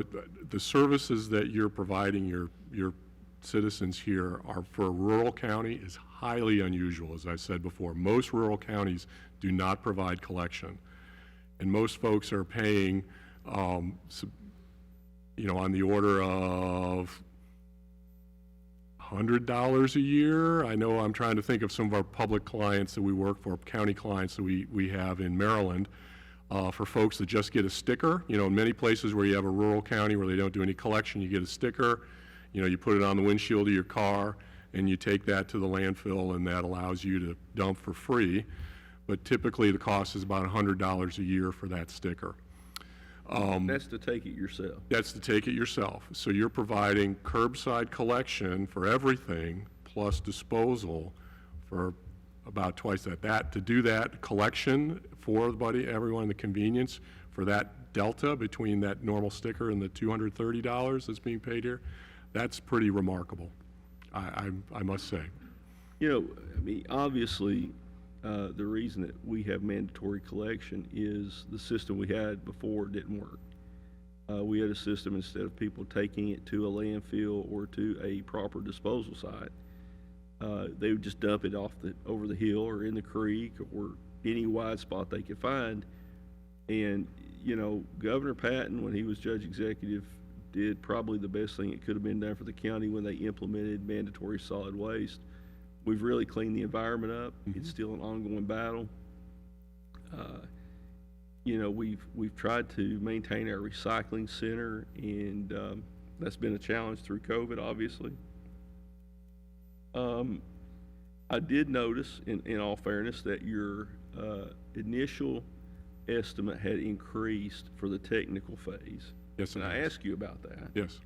the services that you're providing your citizens here are for a rural county is highly unusual, as I said before. Most rural counties do not provide collection. And most folks are paying, on the order of $100 a year. I know I'm trying to think of some of our public clients that we work for, county clients that we have in Maryland, for folks that just get a sticker. In many places where you have a rural county where they don't do any collection, you get a sticker, you put it on the windshield of your car, and you take that to the landfill, and that allows you to dump for free. But typically the cost is about $100 a year for that sticker. That's to take it yourself. That's to take it yourself. So you're providing curbside collection for everything plus disposal for about twice that. To do that collection for everyone, the convenience for that delta between that normal sticker and the $230 that's being paid here, that's pretty remarkable, I must say. Obviously, the reason that we have mandatory collection is the system we had before didn't work. We had a system, instead of people taking it to a landfill or to a proper disposal site, they would just dump it over the hill or in the creek or any wide spot they could find. And, Governor Patton, when he was judge executive, did probably the best thing that could have been done for the county when they implemented mandatory solid waste. We've really cleaned the environment up. Mm-hmm. It's still an ongoing battle. We've tried to maintain our recycling center, and that's been a challenge through COVID, obviously. I did notice, in all fairness, that your initial estimate had increased for the technical phase. Yes, and I asked you about that. Yes.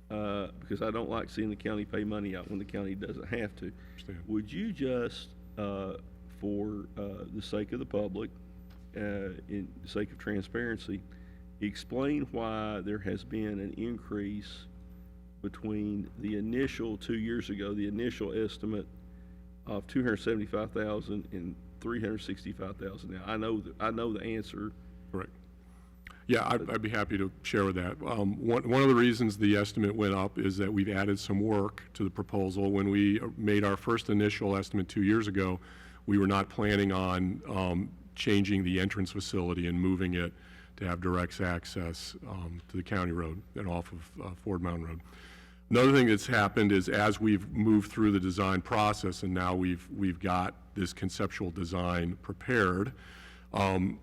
Because I don't like seeing the county pay money out when the county doesn't have to. Understand. Would you just, for the sake of the public, in the sake of transparency, explain why there has been an increase between the initial 2 years ago, the initial estimate of $275,000 and $365,000 now? I know the answer. Correct. Yeah, I'd be happy to share with that. One of the reasons the estimate went up is that we've added some work to the proposal. When we made our first initial estimate 2 years ago, we were not planning on changing the entrance facility and moving it to have direct access to the county road and off of Ford Mountain Road. Another thing that's happened is, as we've moved through the design process and now we've got this conceptual design prepared,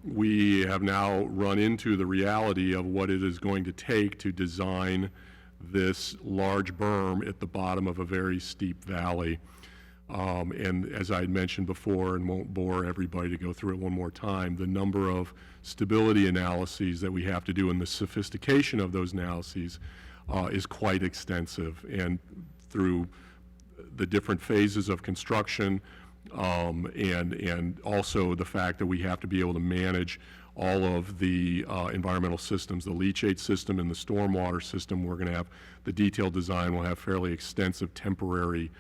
we have now run into the reality of what it is going to take to design this large berm at the bottom of a very steep valley. And as I had mentioned before, and won't bore everybody to go through it one more time, the number of stability analyses that we have to do and the sophistication of those analyses is quite extensive. And through the different phases of construction, and also the fact that we have to be able to manage all of the environmental systems, the leachate system and the stormwater system. We're going to have the detailed design will have fairly extensive temporary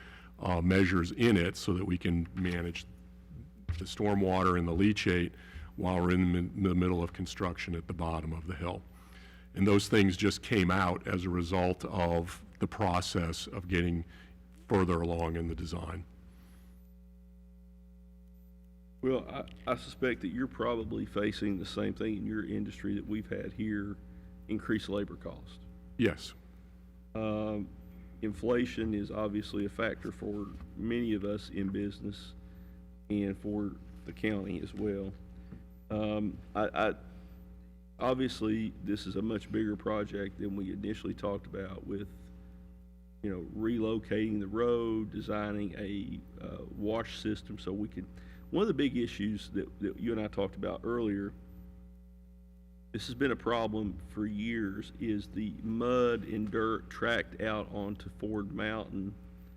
measures in it so that we can manage the stormwater and the leachate while we're in the middle of construction at the bottom of the hill. And those things just came out as a result of the process of getting further along in the design. Well, I suspect that you're probably facing the same thing in your industry that we've had here, increased labor cost. Yes, Inflation is obviously a factor for many of us in business and for the county as well. Obviously, this is a much bigger project than we initially talked about with, relocating the road, designing a wash system so we can. One of the big issues that you and I talked about earlier, this has been a problem for years, is the mud and dirt tracked out onto Ford Mountain.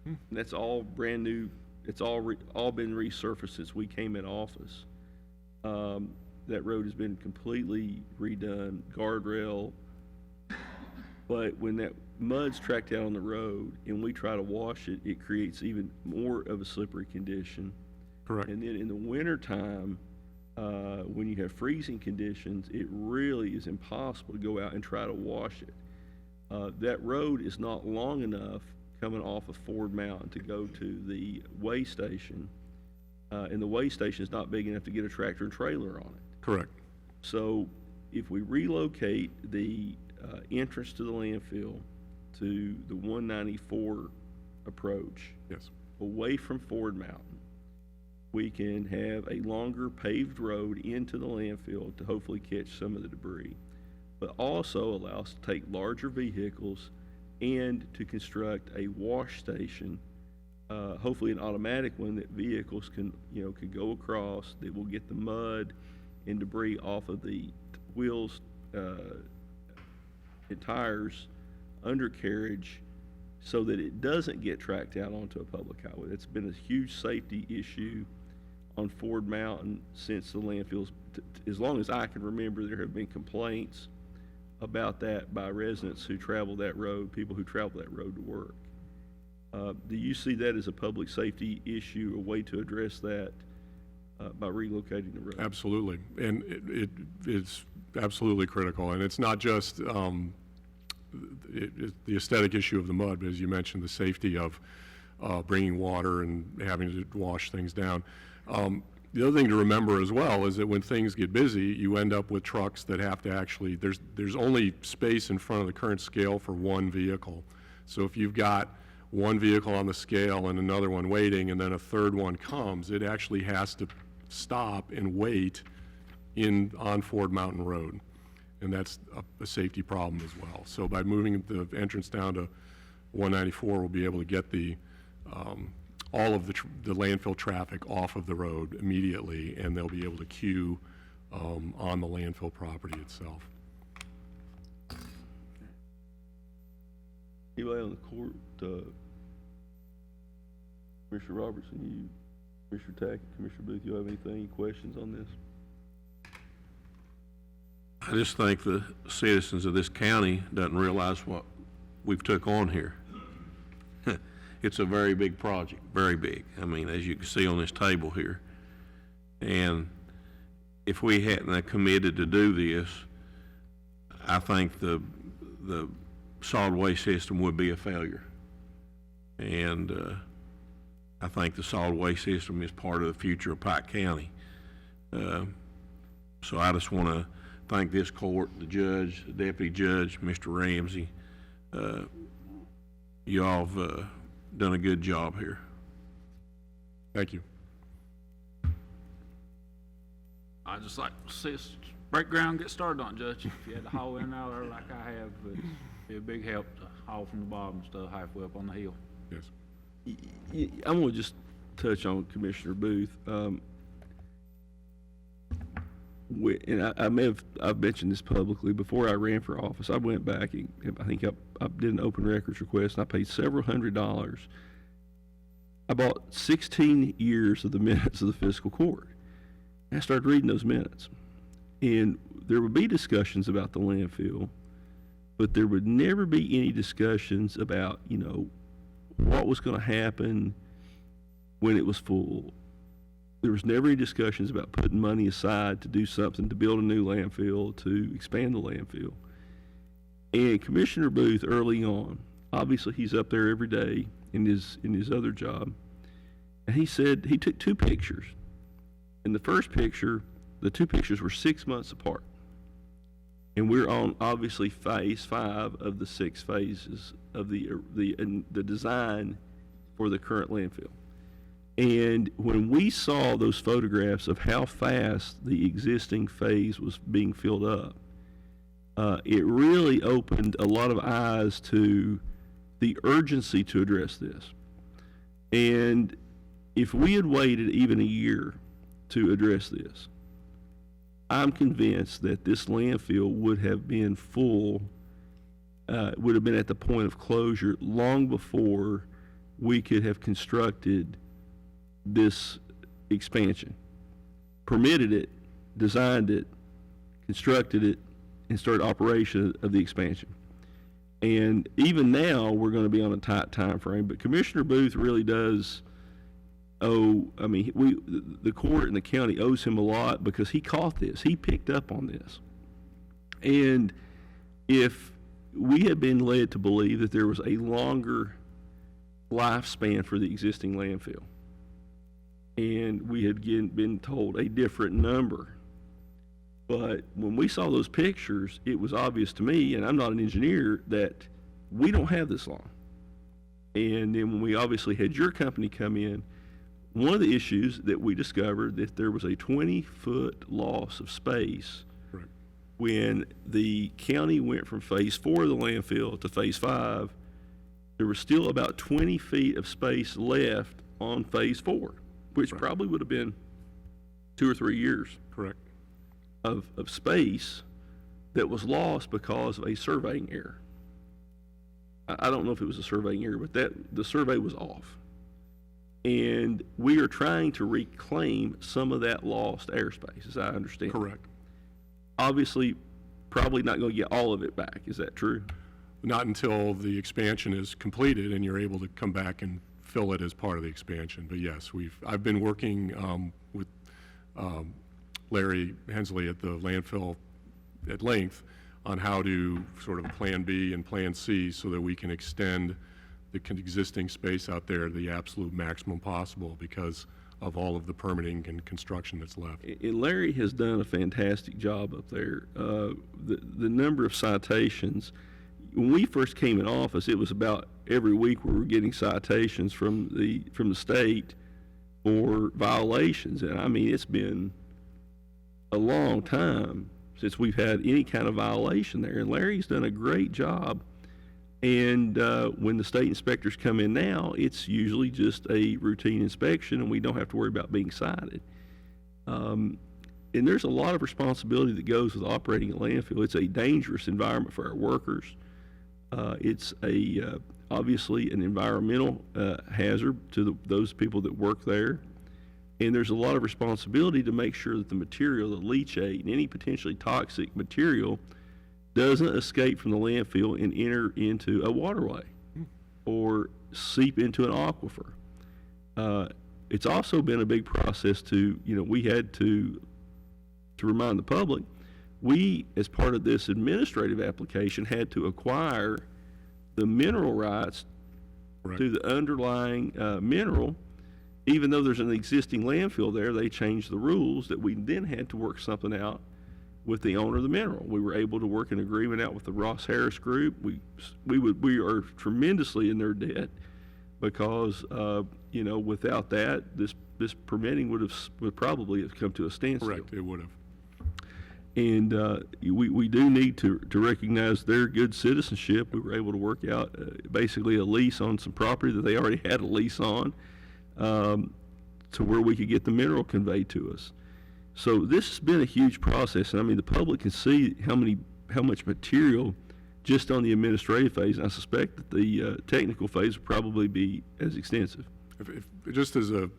And that's all brand new. It's all been resurfaced since we came in office. That road has been completely redone, guardrail. But when that mud's tracked out on the road and we try to wash it, it creates even more of a slippery condition. correct. And then in the wintertime, when you have freezing conditions, it really is impossible to go out and try to wash it. That road is not long enough coming off of Ford Mountain to go to the weigh station. And the weigh station is not big enough to get a tractor and trailer on it. Correct. So if we relocate the entrance to the landfill to the 194 approach Yes. away from Ford Mountain, we can have a longer paved road into the landfill to hopefully catch some of the debris, but also allow us to take larger vehicles and to construct a wash station, hopefully an automatic one that vehicles can go across, that will get the mud and debris off of the wheels and tires, undercarriage, so that it doesn't get tracked out onto a public highway. That's been a huge safety issue on Ford Mountain since the landfills. As long as I can remember, there have been complaints about that by residents who travel that road, people who travel that road to work. Do you see that as a public safety issue, a way to address that by relocating the road? Absolutely. And it's absolutely critical. And it's not just the aesthetic issue of the mud, but as you mentioned, the safety of bringing water and having to wash things down. The other thing to remember as well is that when things get busy, you end up with trucks that have to actually, there's only space in front of the current scale for one vehicle. So if you've got one vehicle on the scale and another one waiting, and then a third one comes, it actually has to stop and wait on Ford Mountain Road. And that's a safety problem as well. So by moving the entrance down to 194, we'll be able to get all of the landfill traffic off of the road immediately, and they'll be able to queue on the landfill property itself. Anybody on the court, Commissioner Robertson, Commissioner Tackett, Commissioner Booth, you have any questions on this? I just think the citizens of this county doesn't realize what we've took on here. It's a very big project, very big. I mean, as you can see on this table here. And if we hadn't committed to do this, I think the solid waste system would be a failure. And I think the solid waste system is part of the future of Pike County. So I just want to thank this court, the judge, the deputy judge, Mr. Ramsey. You all have done a good job here. Thank you. I'd just like to see us break ground, get started on it, Judge. If you had to haul in and out there like I have, it'd be a big help to haul from the bottom stuff halfway up on the hill. Yes. I'm going to just touch on Commissioner Booth. And I've mentioned this publicly. Before I ran for office, I went back and I think I did an open records request, and I paid several $100s. I bought 16 years of the minutes of the fiscal court. And I started reading those minutes, and there would be discussions about the landfill, but there would never be any discussions about, what was going to happen when it was full. There was never any discussions about putting money aside to do something, to build a new landfill, to expand the landfill. And Commissioner Booth, early on, obviously he's up there every day in his other job, and he said he took two pictures In the first picture, the two pictures were 6 months apart. And we're on, obviously, phase 5 of the 6 phases of the design for the current landfill. And when we saw those photographs of how fast the existing phase was being filled up, it really opened a lot of eyes to the urgency to address this. And if we had waited even a year to address this, I'm convinced that this landfill would have been full, would have been at the point of closure long before we could have constructed this expansion, permitted it, designed it, constructed it, and started operation of the expansion. And even now, we're going to be on a tight time frame, but Commissioner Booth really does owe, I mean, the court and the county owes him a lot because he caught this. He picked up on this. And if we had been led to believe that there was a longer lifespan for the existing landfill, and we had been told a different number, but when we saw those pictures, it was obvious to me, and I'm not an engineer, that we don't have this long. And then when we obviously had your company come in, one of the issues that we discovered that there was a 20-foot loss of space. Correct. When the county went from phase 4 of the landfill to phase 5, there was still about 20 feet of space left on phase 4, which Right. probably would have been 2 or 3 years Correct. of space that was lost because of a surveying error. I don't know if it was a surveying error, but the survey was off. And we are trying to reclaim some of that lost airspace, as I understand. Correct. Obviously, probably not going to get all of it back. Is that true? Not until the expansion is completed and you're able to come back and fill it as part of the expansion. But yes, I've been working with Larry Hensley at the landfill at length on how to sort of plan B and plan C so that we can extend the existing space out there to the absolute maximum possible because of all of the permitting and construction that's left. And Larry has done a fantastic job up there. The number of citations, when we first came in office, it was about every week we were getting citations from the state for violations. And I mean, it's been a long time since we've had any kind of violation there. And Larry's done a great job. And when the state inspectors come in now, it's usually just a routine inspection and we don't have to worry about being cited. And there's a lot of responsibility that goes with operating a landfill. It's a dangerous environment for our workers. It's obviously an environmental hazard to those people that work there. And there's a lot of responsibility to make sure that the material, the leachate, and any potentially toxic material doesn't escape from the landfill and enter into a waterway or seep into an aquifer. It's also been a big process to, we had to remind the public, we, as part of this administrative application, had to acquire the mineral rights Correct. to the underlying mineral. Even though there's an existing landfill there, they changed the rules that we then had to work something out with the owner of the mineral. We were able to work an agreement out with the Ross Harris Group. We are tremendously in their debt because, without that, this permitting would probably have come to a standstill. Correct, it would have. And we do need to recognize their good citizenship. We were able to work out basically a lease on some property that they already had a lease on, to where we could get the mineral conveyed to us. So this has been a huge process, and I mean, the public can see how much material just on the administrative phase. And I suspect that the technical phase will probably be as extensive. If just as a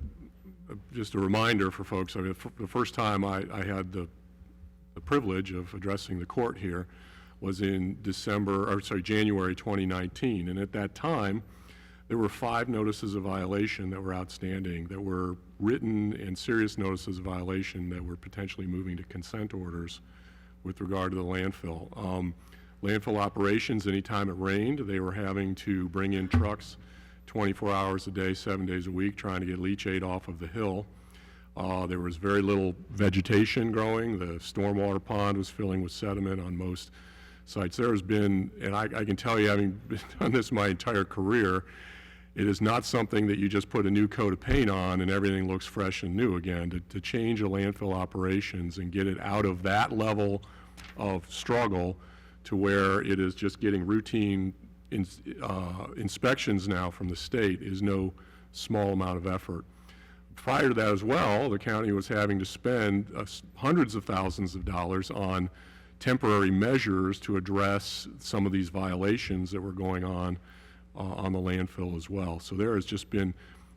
reminder for folks, I mean, the first time I had the privilege of addressing the court here was in January 2019, and at that time, there were 5 notices of violation that were outstanding, that were written and serious notices of violation that were potentially moving to consent orders with regard to the landfill. Landfill operations, anytime it rained, they were having to bring in trucks 24 hours a day, 7 days a week, trying to get leachate off of the hill. There was very little vegetation growing. The stormwater pond was filling with sediment on most sites. There has been, and I can tell you, having done this my entire career, it is not something that you just put a new coat of paint on and everything looks fresh and new again. To change a landfill operations and get it out of that level of struggle to where it is just getting routine inspections now from the state is no small amount of effort. Prior to that as well, the county was having to spend hundreds of thousands of dollars on temporary measures to address some of these violations that were going on the landfill as well. So there has just been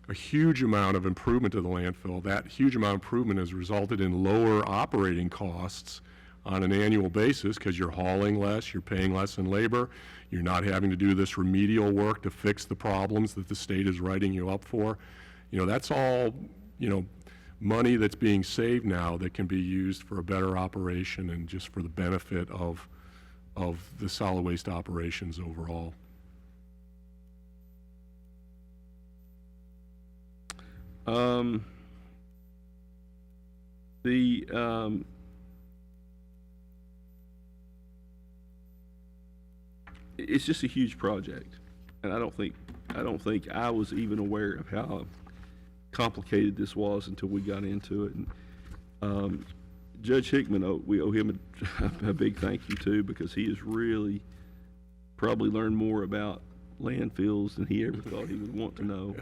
a huge amount of improvement to the landfill. That huge amount of improvement has resulted in lower operating costs on an annual basis because you're hauling less, you're paying less in labor, you're not having to do this remedial work to fix the problems that the state is writing you up for. You know, that's all, you know, money that's being saved now that can be used for a better operation and just for the benefit of the solid waste operations overall. It's just a huge project, and I don't think I was even aware of how complicated this was until we got into it. And Judge Hickman, we owe him a big thank you too, because he has really probably learned more about landfills than he ever thought he would want to know.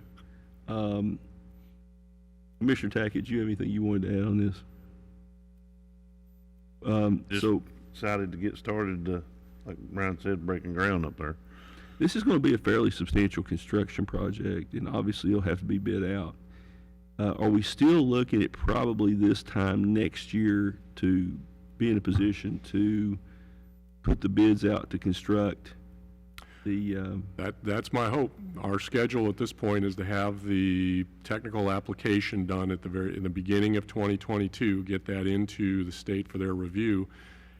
Commissioner Tackett, do you have anything you wanted to add on this? Just excited to get started, like Brian said, breaking ground up there. This is going to be a fairly substantial construction project, and obviously it'll have to be bid out. Are we still looking at probably this time next year to be in a position to put the bids out to construct the? That's my hope. Our schedule at this point is to have the technical application done at in the beginning of 2022, get that into the state for their review.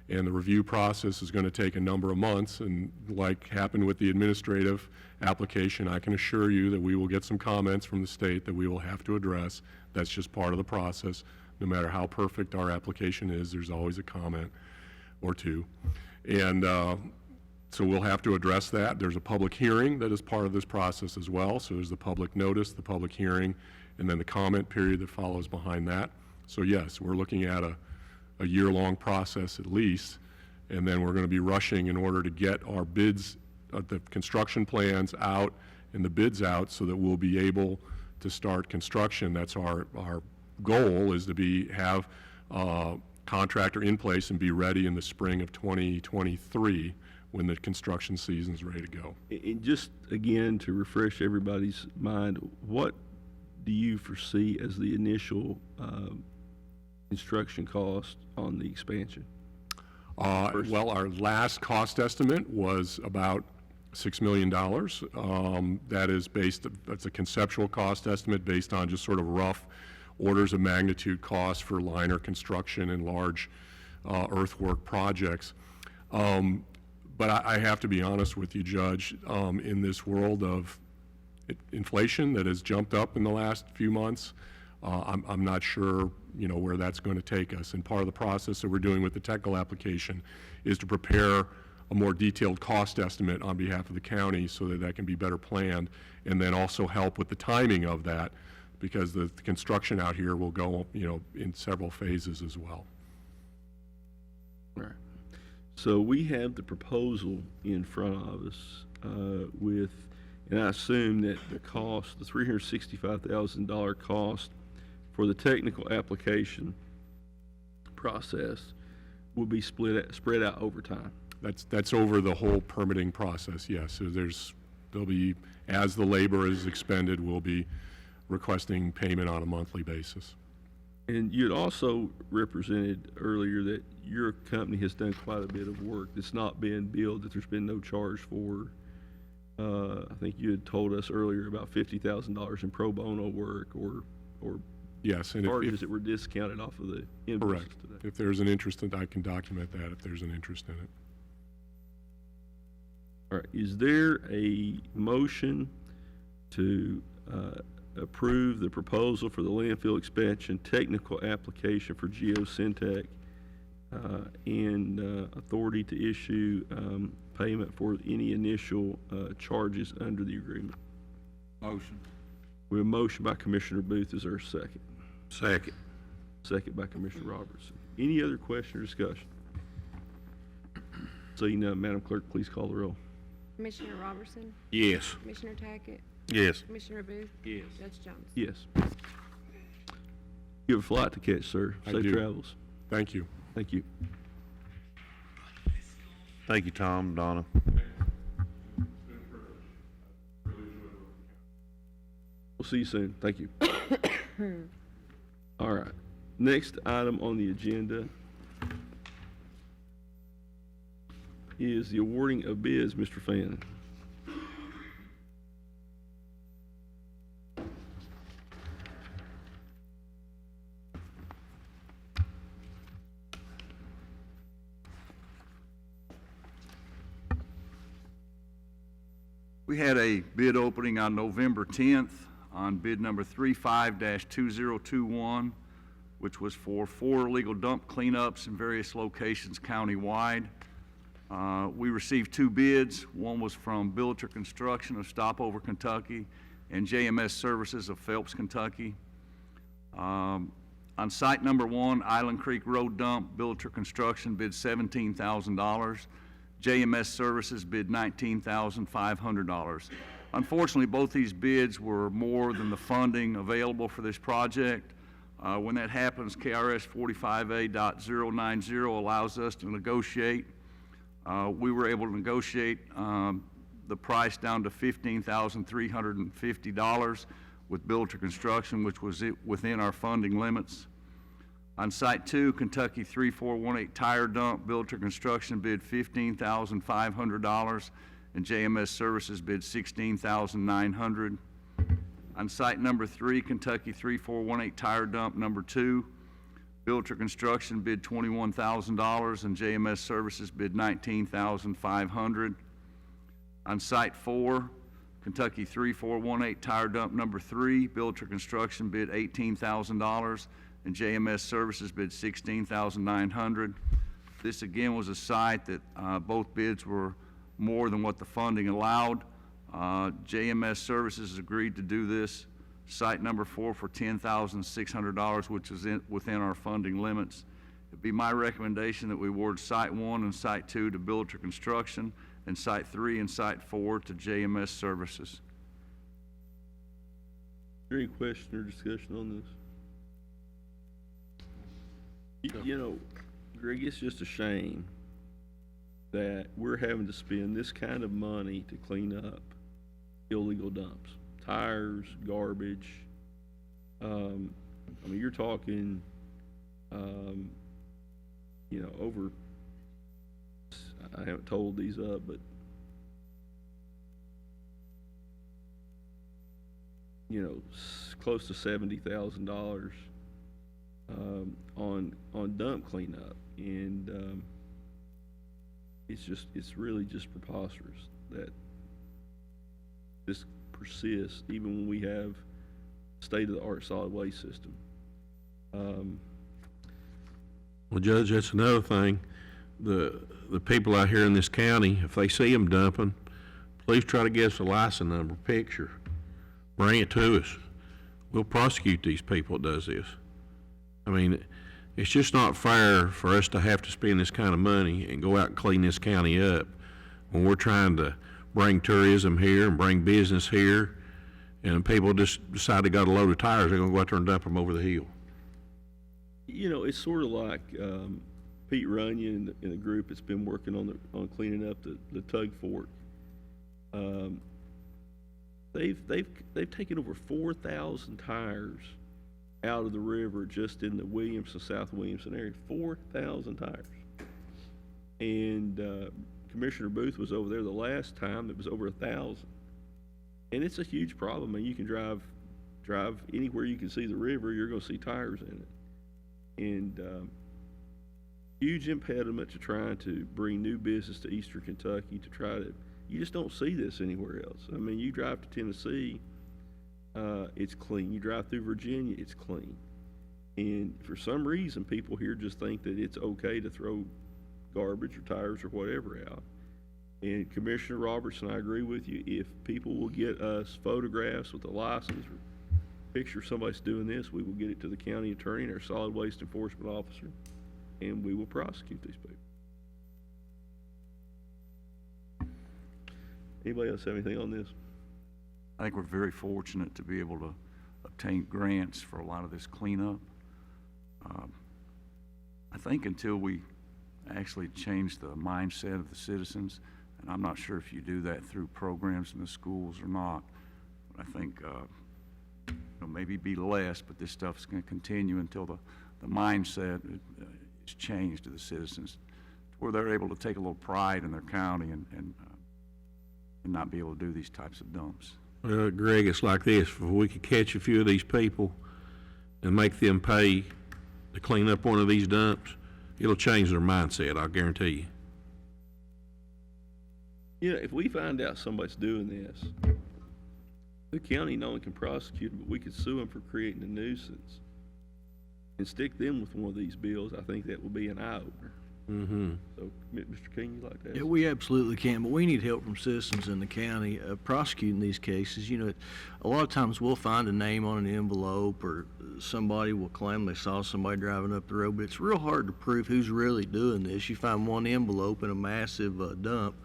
And the review process is going to take a number of months, and like happened with the administrative application, I can assure you that we will get some comments from the state that we will have to address. That's just part of the process. No matter how perfect our application is, there's always a comment or two. And so we'll have to address that. There's a public hearing that is part of this process as well. So there's the public notice, the public hearing, and then the comment period that follows behind that. So yes, we're looking at a year-long process at least, and then we're going to be rushing in order to get our bids, the construction plans out and the bids out so that we'll be able to start construction. That's our goal, is to have a contractor in place and be ready in the spring of 2023 when the construction season's ready to go. And just again, to refresh everybody's mind, what do you foresee as the initial construction cost on the expansion? Well, our last cost estimate was about $6 million. That is that's a conceptual cost estimate based on just sort of rough orders of magnitude costs for liner construction and large earthwork projects. But I have to be honest with you, Judge, in this world of inflation that has jumped up in the last few months, I'm not sure, you know, where that's going to take us. And part of the process that we're doing with the technical application is to prepare a more detailed cost estimate on behalf of the county so that that can be better planned, and then also help with the timing of that, because the construction out here will go, you know, in several phases as well. All right. So we have the proposal in front of us with, and I assume that the cost, the $365,000 cost for the technical application process will be spread out over time. That's over the whole permitting process, yes. So there'll be, as the labor is expended, we'll be requesting payment on a monthly basis. And you had also represented earlier that your company has done quite a bit of work that's not been billed, that there's been no charge for. I think you had told us earlier about $50,000 in pro bono work or Yes, and charges that were discounted off of the invoices correct. today. If there's an interest in, I can document that if there's an interest in it. All right, is there a motion to approve the proposal for the landfill expansion technical application for Geosyntec, and authority to issue payment for any initial charges under the agreement. Motion. We have a motion by Commissioner Booth. Is there a second? Second. Second by Commissioner Robertson. Any other question or discussion? Seeing none, Madam Clerk, please call the roll. Commissioner Robertson, Yes. Commissioner Tackett, Yes. Commissioner Booth, Yes. Judge Jones. Yes. You have a flight to catch, sir. I Safe do. travels. Thank you. Thank you. Thank you, Tom, Donna. We'll see you soon. Thank you. All right. Next item on the agenda is the awarding of bids, Mr. Fannin. We had a bid opening on November 10th on bid number 35-2021, which was for 4 illegal dump cleanups in various locations countywide. We received 2 bids. One was from Billiter Construction of Stopover, Kentucky, and JMS Services of Phelps, Kentucky. On site number 1, Island Creek Road Dump, Billiter Construction bid $17,000. JMS Services bid $19,500. Unfortunately, both these bids were more than the funding available for this project. When that happens, KRS 45A.090 allows us to negotiate. We were able to negotiate the price down to $15,350 with Billiter Construction, which was within our funding limits. On Site 2, Kentucky 3418 Tire Dump, Billiter Construction bid $15,500, and JMS Services bid $16,900. On Site number 3, Kentucky 3418 Tire Dump number 2, Billiter Construction bid $21,000, and JMS Services bid $19,500. On Site 4, Kentucky 3418 Tire Dump number 3, Billiter Construction bid $18,000, and JMS Services bid $16,900. This again was a site that both bids were more than what the funding allowed. JMS Services agreed to do this site number 4 for $10,600, which is within our funding limits. It'd be my recommendation that we award Site 1 and Site 2 to Billiter Construction, and Site 3 and Site 4 to JMS Services. Is there any question or discussion on this? You know, Greg, it's just a shame that we're having to spend this kind of money to clean up illegal dumps, tires, garbage. I mean, you're talking, you know, over, I haven't totaled these up, but, you know, close to $70,000 on dump cleanup, and it's really just preposterous that this persists even when we have state-of-the-art solid waste system. Well, Judge, that's another thing. The people out here in this county, if they see them dumping, please try to get us a license number, picture. Bring it to us. We'll prosecute these people that does this. I mean, it's just not fair for us to have to spend this kind of money and go out and clean this county up when we're trying to bring tourism here and bring business here, and people just decide they got a load of tires, they're gonna go out there and dump them over the hill. You know, it's sort of like Pete Runyon and the group that's been working on cleaning up the Tug Fork. They've taken over 4,000 tires out of the river just in the Williamson, South Williamson area. 4,000 tires. And Commissioner Booth was over there the last time. It was over 1,000. And it's a huge problem. I mean, you can drive anywhere you can see the river, you're going to see tires in it. And huge impediment to trying to bring new business to Eastern Kentucky, to try to, you just don't see this anywhere else. I mean, you drive to Tennessee, it's clean. You drive through Virginia, it's clean. And for some reason, people here just think that it's okay to throw garbage or tires or whatever out. And Commissioner Robertson, I agree with you. If people will get us photographs with a license or picture of somebody's doing this, we will get it to the county attorney and our solid waste enforcement officer, and we will prosecute these people. Anybody else have anything on this? I think we're very fortunate to be able to obtain grants for a lot of this cleanup. I think until we actually change the mindset of the citizens, and I'm not sure if you do that through programs in the schools or not, but I think maybe be less, but this stuff's going to continue until the mindset is changed to the citizens, where they're able to take a little pride in their county and not be able to do these types of dumps. Well, Greg, it's like this, if we could catch a few of these people and make them pay to clean up one of these dumps, it'll change their mindset, I'll guarantee you. You know, if we find out somebody's doing this, the county not only can prosecute them, but we could sue them for creating a nuisance and stick them with one of these bills. I think that will be an eye-opener. Mm-hmm. So, Mr. King, you'd like to ask? Yeah, we absolutely can, but we need help from citizens in the county prosecuting these cases. You know, a lot of times we'll find a name on an envelope, or somebody will claim they saw somebody driving up the road, but it's real hard to prove who's really doing this. You find one envelope in a massive dump,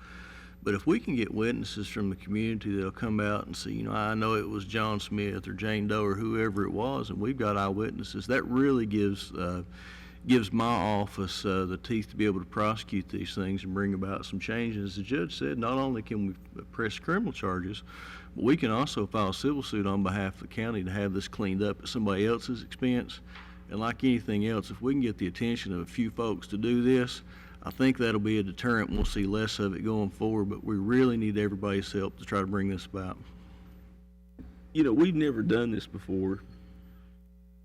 but if we can get witnesses from the community that'll come out and say, you know, I know it was John Smith or Jane Doe or whoever it was, and we've got eyewitnesses, that really gives my office the teeth to be able to prosecute these things and bring about some change. As the judge said, not only can we press criminal charges, but we can also file a civil suit on behalf of the county to have this cleaned up at somebody else's expense. And like anything else, if we can get the attention of a few folks to do this, I think that'll be a deterrent, and we'll see less of it going forward, but we really need everybody's help to try to bring this about. You know, we've never done this before,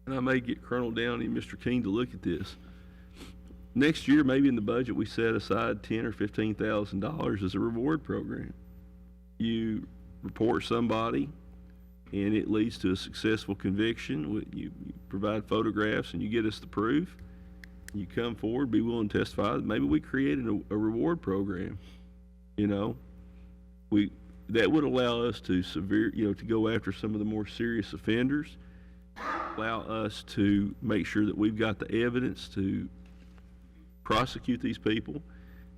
and I may get Colonel Downey and Mr. King to look at this. Next year, maybe in the budget, we set aside $10,000 or $15,000 as a reward program. You report somebody, and it leads to a successful conviction. You provide photographs, and you get us the proof. You come forward, be willing to testify. Maybe we created a reward program. You know, that would allow us to to go after some of the more serious offenders. Allow us to make sure that we've got the evidence to prosecute these people.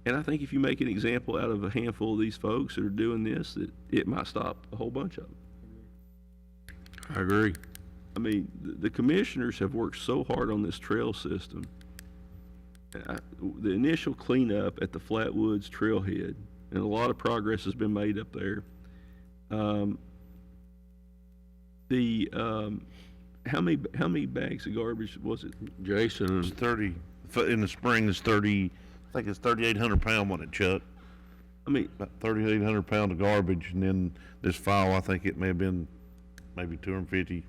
And I think if you make an example out of a handful of these folks that are doing this, that it might stop a whole bunch of them. I agree. I mean, the commissioners have worked so hard on this trail system. The initial cleanup at the Flatwoods Trailhead, and a lot of progress has been made up there. How many bags of garbage was it? Jason, It's 30, in the spring it's 30, I think it's 3,800 pound one at Chuck. I mean, About 3,800 pound of garbage, and then this fall, I think it may have been maybe 250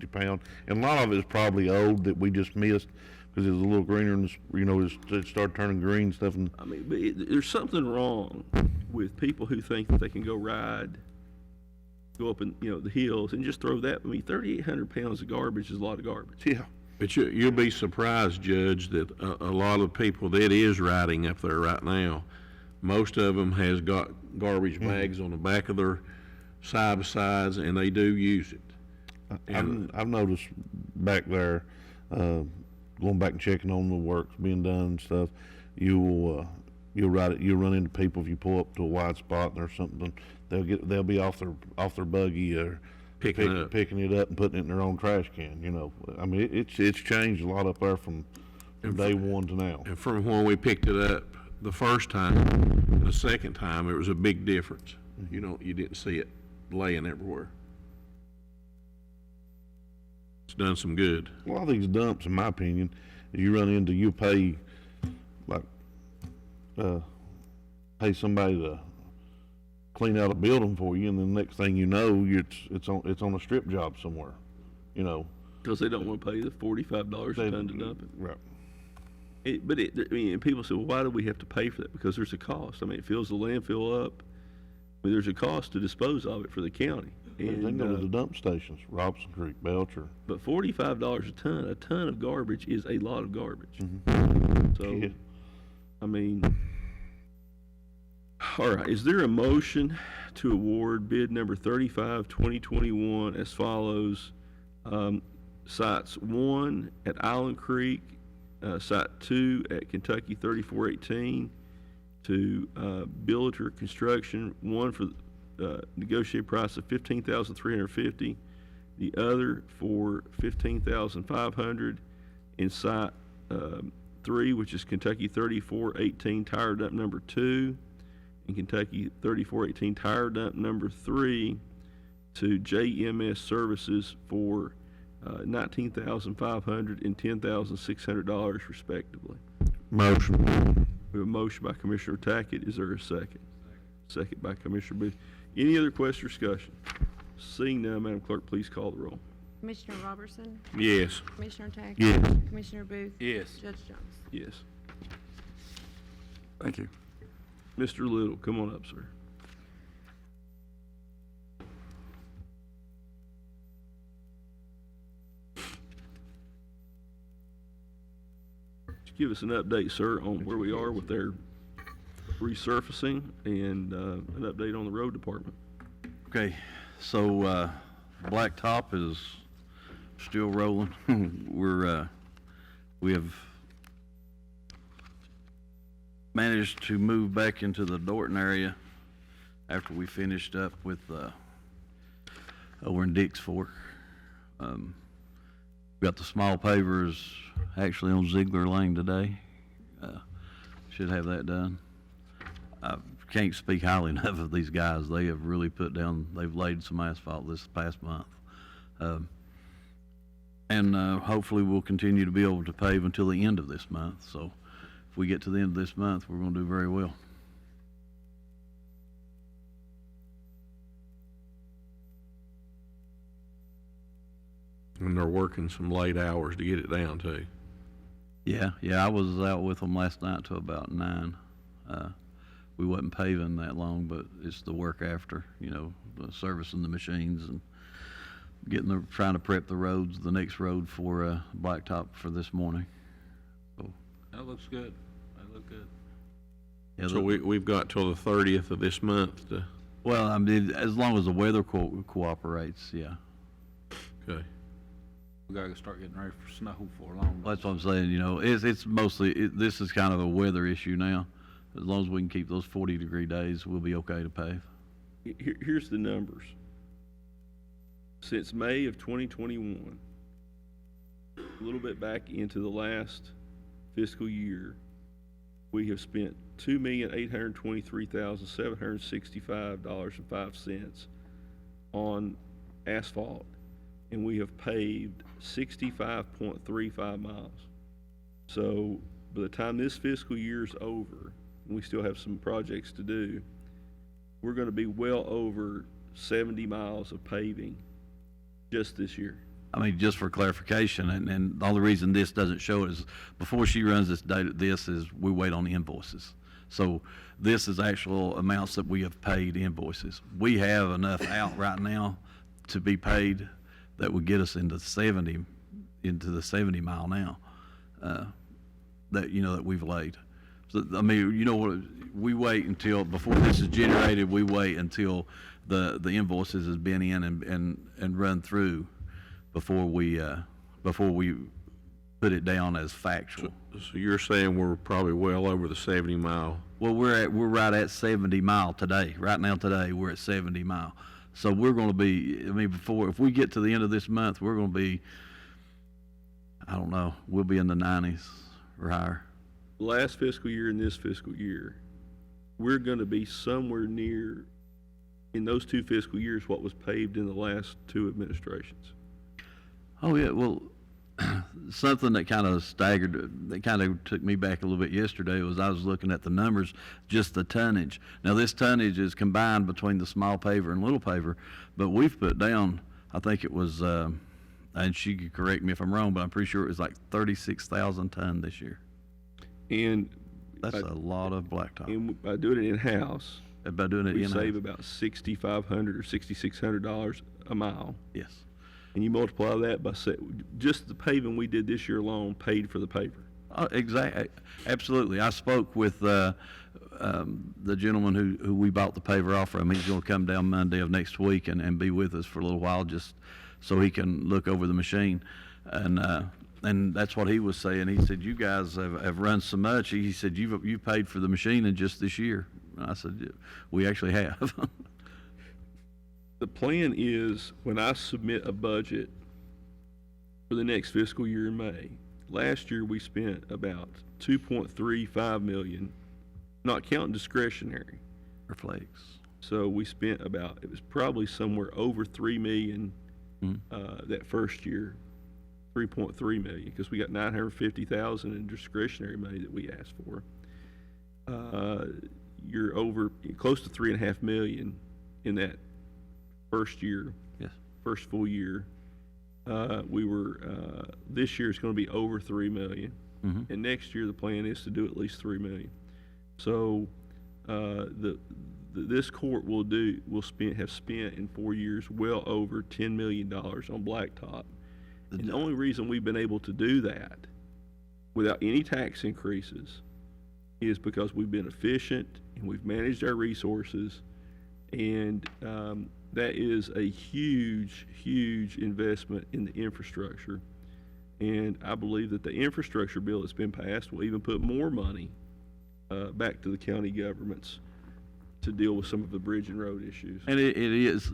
pound. And a lot of it is probably old that we just missed because it was a little greener and, it started turning green stuff. And but there's something wrong with people who think that they can go up in, the hills and just throw that. I mean, 3,800 pounds of garbage is a lot of garbage. yeah, but you'll be surprised, Judge, that a lot of people that is riding up there right now, most of them has got garbage bags on the back of their side-by-sides, and they do use it. I've noticed back there, going back and checking on the works being done and stuff, you'll run into people if you pull up to a wide spot and there's something, they'll be off their buggy or picking it up and putting it in their own trash can. I mean, it's changed a lot up there from day one to now. And from when we picked it up the first time and the second time, it was a big difference. You didn't see it laying everywhere. It's done some good. A lot of these dumps, in my opinion, you run into, you pay somebody to clean out a building for you, and then the next thing you know, it's on a strip job somewhere. Because they don't want to pay the $45 a ton to dump it. Right. And people say, well, why do we have to pay for that? Because there's a cost. I mean, it fills the landfill up. I mean, there's a cost to dispose of it for the county. They And, go to the dump stations, Robson Creek, Belcher. but $45 a ton of garbage is a lot of garbage. So, Yeah. I mean, all right, is there a motion to award bid number 35, 2021 as follows? Sites 1 at Island Creek, Site 2 at Kentucky 3418, to Billiter Construction, one for negotiated price of $15,350, the other for $15,500, in Site 3, which is Kentucky 3418 Tire Dump Number 2, and Kentucky 3418 Tire Dump Number 3, to JMS Services for $19,500 and $10,600 respectively. Motion. We have a motion by Commissioner Tackett. Is there a second? Second by Commissioner Booth. Any other question or discussion? Seeing none, Madam Clerk, please call the roll. Commissioner Robertson? Yes. Commissioner Tackett? Yes. Commissioner Booth? Yes. Judge Jones? Yes. Thank you. Mr. Little, come on up, sir. Give us an update, sir, on where we are with their resurfacing and an update on the road department. Okay, so blacktop is still rolling. We have managed to move back into the Dorton area after we finished up with over in Dix Fork. Got the small pavers actually on Ziegler Lane today. Should have that done. I can't speak highly enough of these guys. They have really they've laid some asphalt this past month. And hopefully we'll continue to be able to pave until the end of this month. So if we get to the end of this month, we're going to do very well. And they're working some late hours to get it down too. Yeah, I was out with them last night till about 9. We wasn't paving that long, but it's the work after, servicing the machines and trying to prep the roads, the next road for blacktop for this morning. So, That looks good. That look good. yeah, So we've got till the 30th of this month to, well, I mean, as long as the weather cooperates, yeah. okay. We gotta start getting ready for snow for long. That's what I'm saying, it's mostly, this is kind of a weather issue now. As long as we can keep those 40-degree days, we'll be okay to pave. Here's the numbers. Since May of 2021, a little bit back into the last fiscal year, we have spent $2,823,765.05 on asphalt, and we have paved 65.35 miles. So by the time this fiscal year's over, and we still have some projects to do, we're going to be well over 70 miles of paving just this year. I mean, just for clarification, and the only reason this doesn't show it is before she runs this data, this is, we wait on the invoices. So this is actual amounts that we have paid invoices. We have enough out right now to be paid that would get us into the 70 mile now, that we've laid. So, I mean, we wait until, before this is generated, we wait until the invoices has been in and run through before we put it down as factual. So you're saying we're probably well over the 70 mile? Well, we're right at 70 mile today. Right now today, we're at 70 mile. So we're going to be, if we get to the end of this month, we're going to be, I don't know, we'll be in the 90s or higher. Last fiscal year and this fiscal year, we're going to be somewhere near, in those two fiscal years, what was paved in the last two administrations. Oh, yeah, well, something that kind of took me back a little bit yesterday was I was looking at the numbers, just the tonnage. Now, this tonnage is combined between the small paver and little paver, but we've put down, I think it was, and she could correct me if I'm wrong, but I'm pretty sure it was like 36,000 ton this year. And That's a lot of blacktop. and by doing it in-house, by doing it we in-house? save about $6,500 or $6,600 a mile. Yes. And you multiply that by, just the paving we did this year alone paid for the paver. Exactly, absolutely. I spoke with the gentleman who we bought the paver off from. He's going to come down Monday of next week and be with us for a little while, just so he can look over the machine. And that's what he was saying. He said, you guys have run so much. He said, you paid for the machine in just this year. And I said, yeah, we actually have. The plan is, when I submit a budget for the next fiscal year in May, last year we spent about $2.35 million, not counting discretionary. Reflects. So we spent about, it was probably somewhere over $3 million that first year, 3.3 million, because we got $950,000 in discretionary money that we asked for. You're over close to $3.5 million in that first year. Yes. First full year. We were this year is going to be over $3 million, and next year the plan is to do at least $3 million. So this court have spent in 4 years well over $10 million on blacktop. And the only reason we've been able to do that without any tax increases is because we've been efficient and we've managed our resources, and that is a huge, huge investment in the infrastructure. And I believe that the infrastructure bill that's been passed will even put more money back to the county governments to deal with some of the bridge and road issues. And it is,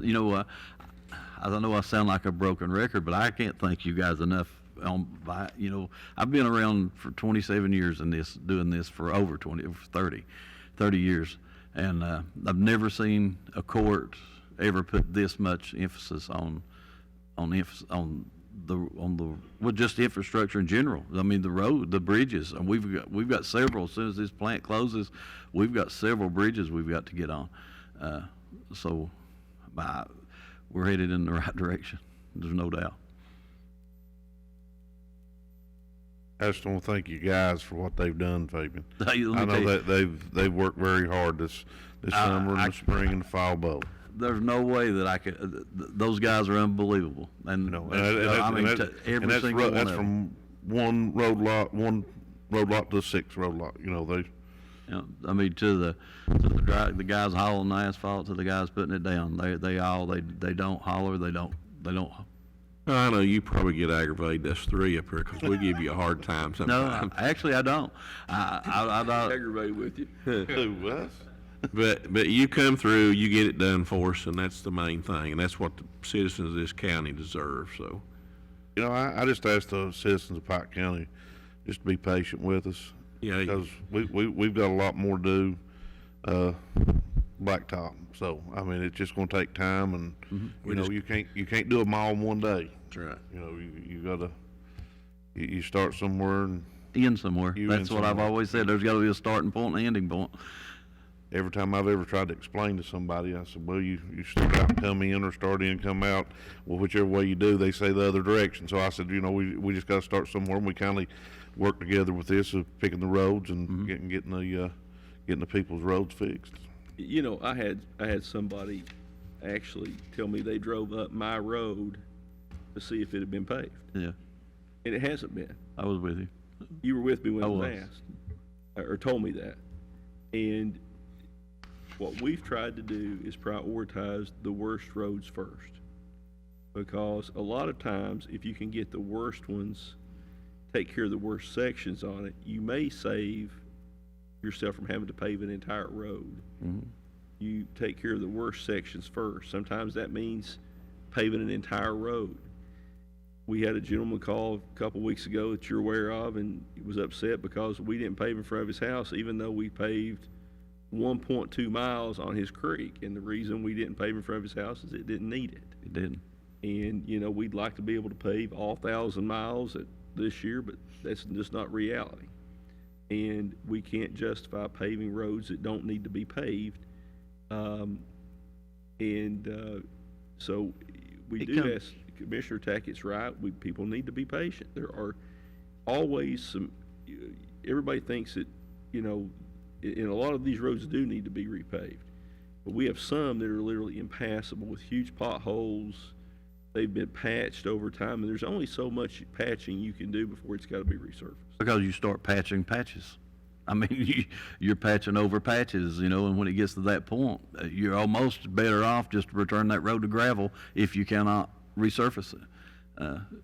I don't know I sound like a broken record, but I can't thank you guys enough. I've been around for 27 years in this, doing this for over 30 years. And I've never seen a court ever put this much emphasis on just infrastructure in general. I mean, the road, the bridges, and we've got several. As soon as this plant closes, we've got several bridges we've got to get on. So we're headed in the right direction. There's no doubt. I just want to thank you guys for what they've done, Fabian. Hey, let me I tell know you, that they've worked very hard this summer and the spring and the fall boat. there's no way that I could. Those guys are unbelievable, and every single one that's of them. from one road lot to the sixth road lot. They. I mean, to the guys hauling the asphalt, to the guys putting it down. They don't holler. They don't. I know you probably get aggravated. That's three up here because we give you a hard time sometimes. No, actually I don't. I don't. Aggravated with you. Who, us? But you come through, you get it done for us, and that's the main thing, and that's what the citizens of this county deserve. So, I just ask the citizens of Pike County just to be patient with us. Yeah, because we've got a lot more to do, blacktop. So I mean, it's just going to take time, and you can't do them all in one day. That's right. You gotta you start somewhere and End somewhere. That's what I've always said. There's got to be a starting point and an ending point. every time I've ever tried to explain to somebody, I said, well, you start out and come in or start in and come out. Well, whichever way you do, they say the other direction. So I said, we just got to start somewhere, and we kind of work together with this of picking the roads and getting the people's roads fixed. I had somebody actually tell me they drove up my road to see if it had been paved, Yeah, and it hasn't been. I was with you. You were with me when I it was was. asked, or told me that. And what we've tried to do is prioritize the worst roads first. Because a lot of times, if you can get the worst ones, take care of the worst sections on it, you may save yourself from having to pave an entire road. Mhm. You take care of the worst sections first. Sometimes that means paving an entire road. We had a gentleman call a couple weeks ago that you're aware of, and he was upset because we didn't pave in front of his house, even though we paved 1.2 miles on his creek. And the reason we didn't pave in front of his house is it didn't need it. It didn't. And, we'd like to be able to pave all 1,000 miles this year, but that's just not reality. And we can't justify paving roads that don't need to be paved. So we do ask Commissioner Tackett's right. People need to be patient. There are always everybody thinks that, and a lot of these roads do need to be repaved. But we have some that are literally impassable with huge potholes. They've been patched over time, and there's only so much patching you can do before it's got to be resurfaced. Because you start patching patches. I mean, you're patching over patches, you know, and when it gets to that point, you're almost better off just to return that road to gravel if you cannot resurface it.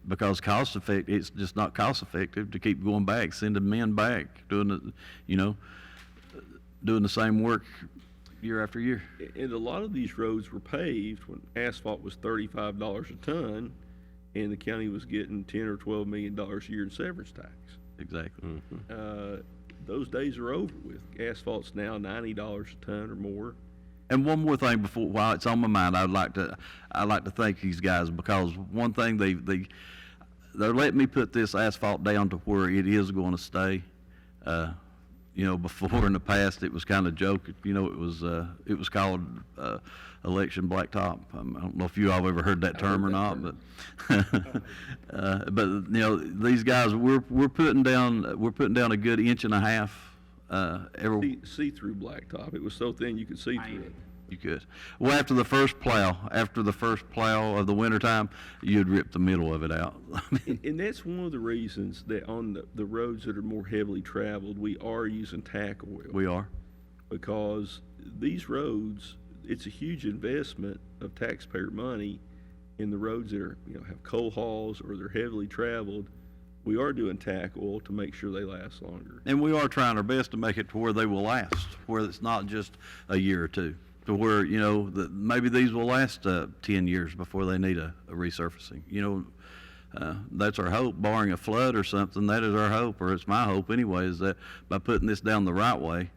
Because it's just not cost effective to keep going back, sending men back, doing the same work year after year. And a lot of these roads were paved when asphalt was $35 a ton, and the county was getting $10 or $12 million a year in severance tax. Exactly. Those days are over with. Asphalt's now $90 a ton or more. And one more thing while it's on my mind, I'd like to thank these guys, because one thing they're letting me put this asphalt down to where it is going to stay. You know, before in the past it was kind of joke. You know, it was called election blacktop. I don't know if you all ever heard that term or not, but but you know, these guys, we're putting down a good 1.5 inches. See-through blacktop. It was so thin you could see through it. You could. Well, after the first plow of the wintertime, you'd rip the middle of it out. And that's one of the reasons that on the roads that are more heavily traveled, we are using tack oil. We are. Because these roads, it's a huge investment of taxpayer money in the roads that are, have coal hauls or they're heavily traveled. We are doing tack oil to make sure they last longer. And we are trying our best to make it to where they will last, where it's not just a year or two, to where, maybe these will last 10 years before they need a resurfacing. That's our hope, barring a flood or something. That is our hope, or it's my hope anyway, is that by putting this down the right way,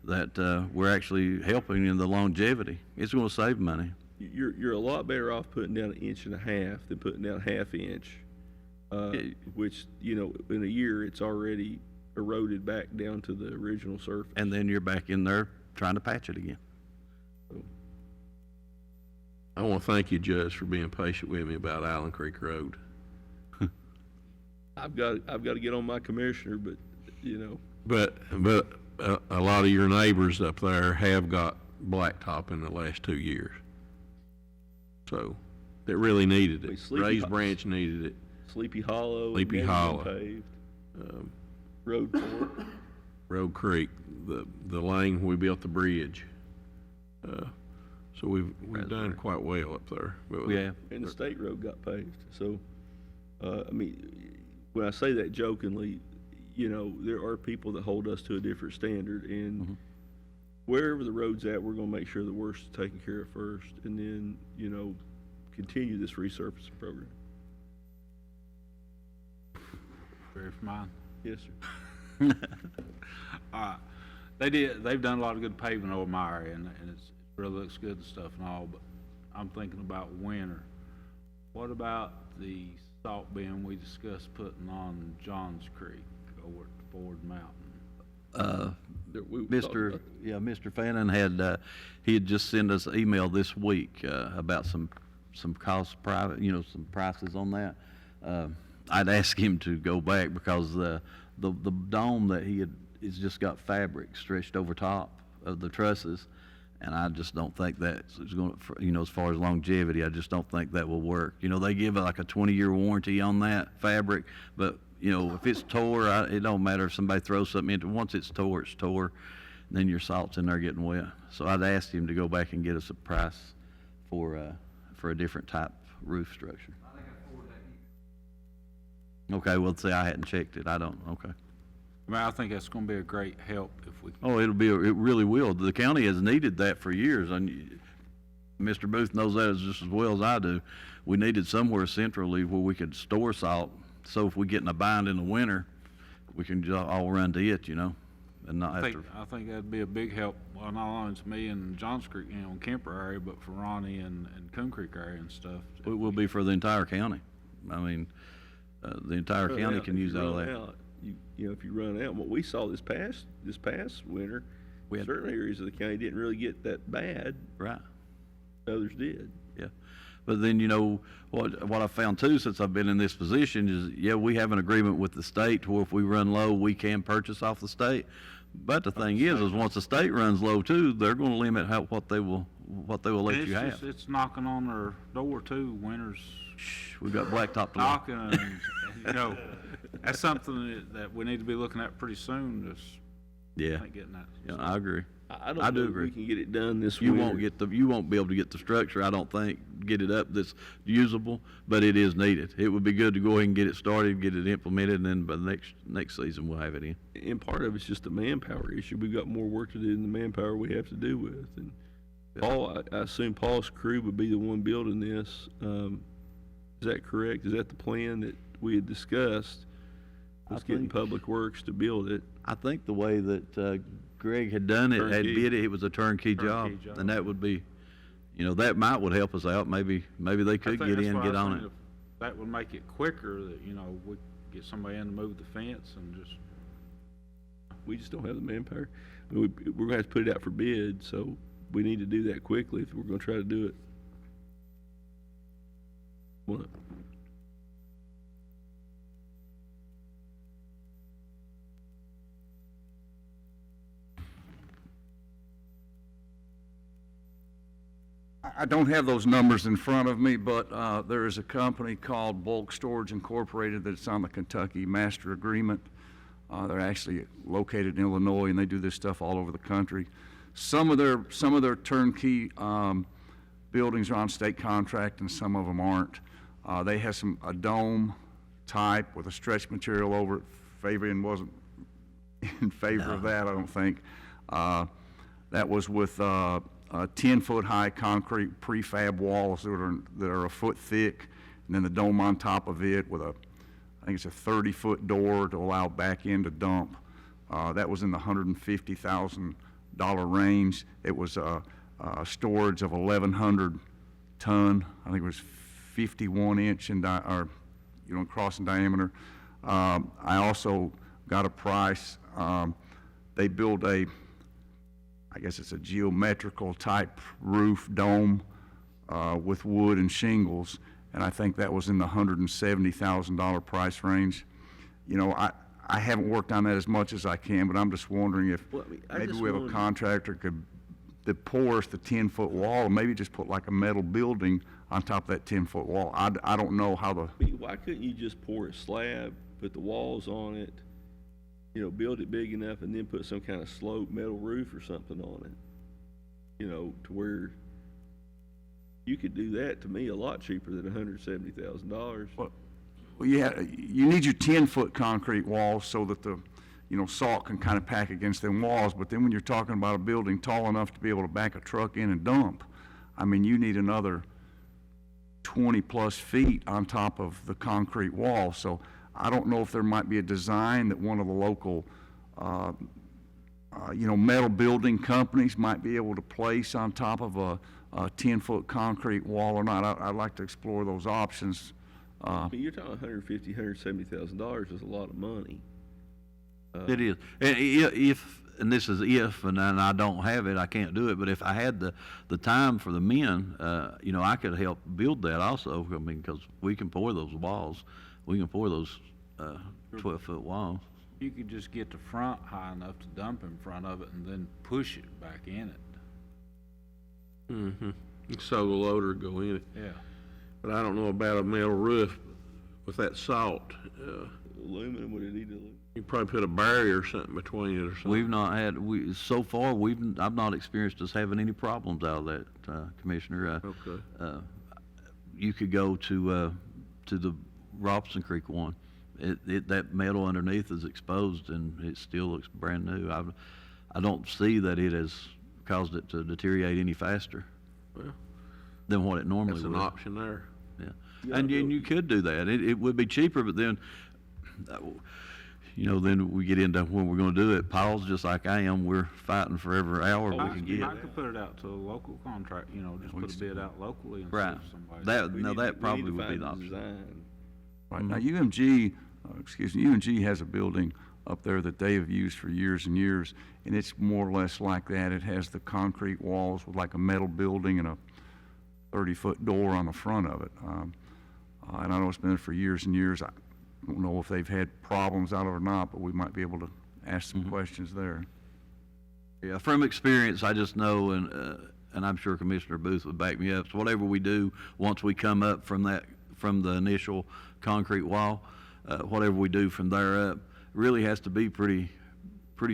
that we're actually helping in the longevity. It's going to save money. You're a lot better off putting down 1.5 inches than putting down 1/2 inch, which, in a year, it's already eroded back down to the original surface. And then you're back in there trying to patch it again. I want to thank you, Judge, for being patient with me about Allen Creek Road. I've got to get on my commissioner, but, But a lot of your neighbors up there have got blacktop in the last 2 years. So, they really needed it. Raised Branch needed it. Sleepy Hollow. Sleepy never been Hollow. Paved. Road Court. Road Creek, the lane we built the bridge. So we've done quite well up there. Yeah. And the state road got paved. So, when I say that jokingly, there are people that hold us to a different standard, and wherever the road's at, we're going to make sure the worst is taken care of first, and then, continue this resurfacing program. Ready for mine? Yes, sir. They've done a lot of good paving over my area, and it really looks good and stuff and all, but I'm thinking about winter. What about the salt bin we discussed putting on Johns Creek over at Ford Mountain? Mr. Fannin he had just sent us an email this week about some cost some prices on that. I'd ask him to go back because the dome that it's just got fabric stretched over top of the trusses, and I just don't think that's going to, as far as longevity, I just don't think that will work. They give like a 20-year warranty on that fabric, but if it's tore, it don't matter if somebody throws something into it. Once it's tore, then your salt's in there getting wet. So I'd asked him to go back and get us a price for a different type roof structure. Okay, well, see, I hadn't checked it. I don't, okay. I think that's going to be a great help if we can. Oh, it really will. The county has needed that for years, and Mr. Booth knows that just as well as I do. We needed somewhere centrally where we could store salt, so if we get in a bind in the winter, we can just all run to it, and not have to. I think that'd be a big help, well, not only to me and Johns Creek, in Kemper area, but for Ronnie and Coon Creek area and stuff. It will be for the entire county. The entire county can use all that. If you run out, what we saw this past winter, certain areas of the county didn't really get that bad. Right. Others did. Yeah. But then, what I found too, since I've been in this position is, we have an agreement with the state to where if we run low, we can purchase off the state. But the thing is once the state runs low too, they're gonna limit what they will let And you it's have. just, it's knocking on their door too, winter's We got blacktop to look. knocking, and, you know, that's something that we need to be looking at pretty soon, just, Yeah, ain't getting that. yeah, I agree. I I don't do know if agree. we can get it done this You winter. you won't be able to get the structure, I don't think, get it up that's usable, but it is needed. It would be good to go ahead and get it started, get it implemented, and then by the next season, we'll have it in. And part of it's just a manpower issue. We've got more work to do than the manpower we have to do with. And Paul, I assume Paul's crew would be the one building this. Is that correct? Is that the plan that we had discussed? Was getting think- Public Works to build it? I think the way that Greg had done it, had Turnkey. bid it, it was a turnkey job, Turnkey job. and that would be, that would help us out. Maybe they I could think get that's in, what I get was on saying, it. if that would make it quicker, that, we get somebody in to move the fence and just, We just don't have the manpower. I mean, we're gonna have to put it out for bid, so we need to do that quickly if we're gonna try to do it. Well, I don't have those numbers in front of me, but there is a company called Bulk Storage Incorporated that's on the Kentucky Master Agreement. They're actually located in Illinois, and they do this stuff all over the country. Some of their turnkey buildings are on state contract, and some of them aren't. They have a dome type with a stretch material over it. Fabian wasn't in favor of that, I don't think. That was with 10-foot high concrete prefab walls that are a foot thick, and then the dome on top of it with I think it's a 30-foot door to allow back end to dump. That was in the $150,000 range. It was a storage of 1,100 ton. I think it was 51 inch across in diameter. I also got a price. They built I guess it's a geometrical type roof dome with wood and shingles, and I think that was in the $170,000 price range. I haven't worked on that as much as I can, but I'm just wondering if Well, I mean, I maybe just we have a wonder- contractor that pours the 10-foot wall, and maybe just put like a metal building on top of that 10-foot wall. I don't know how the, I mean, why couldn't you just pour a slab, put the walls on it, build it big enough, and then put some kind of slope metal roof or something on it? To where you could do that, to me, a lot cheaper than $170,000. well, you need your 10-foot concrete walls so that the, salt can kind of pack against them walls, but then when you're talking about a building tall enough to be able to back a truck in and dump, I mean, you need another 20-plus feet on top of the concrete wall. So I don't know if there might be a design that one of the local, metal building companies might be able to place on top of a 10-foot concrete wall or not. I'd like to explore those options. I mean, you're talking $150,000, $170,000 is a lot of money. It is. And this is if, and I don't have it, I can't do it, but if I had the time for the men, I could help build that also. I mean, because we can pour those walls. We can pour those 12-foot walls. you could just get the front high enough to dump in front of it and then push it back in it. Mm-hmm. So the loader would go in it. Yeah. But I don't know about a metal roof with that salt. Aluminum, would it need aluminum? You probably put a barrier or something between it or something. We've not had, so far, I've not experienced us having any problems out of that, Commissioner. Okay. You could go to the Robinson Creek one. That metal underneath is exposed and it still looks brand new. I don't see that it has caused it to deteriorate any faster Well, than what it normally that's an would. option there. Yeah. And you could do that. It would be cheaper, but then, then we get into when we're gonna do it. Paul's just like I am. We're fighting for every hour we can get. I could put it out to a local contract, just put a bid out locally and see Right. if somebody. That probably would be the the option. design. Right, now UMG has a building up there that they have used for years and years, and it's more or less like that. It has the concrete walls with like a metal building and a 30-foot door on the front of it. And I know it's been there for years and years. I don't know if they've had problems out of it or not, but we might be able to ask some questions there. Yeah, from experience, I just know, and I'm sure Commissioner Booth would back me up, so whatever we do, once we come up from the initial concrete wall, whatever we do from there up, really has to be pretty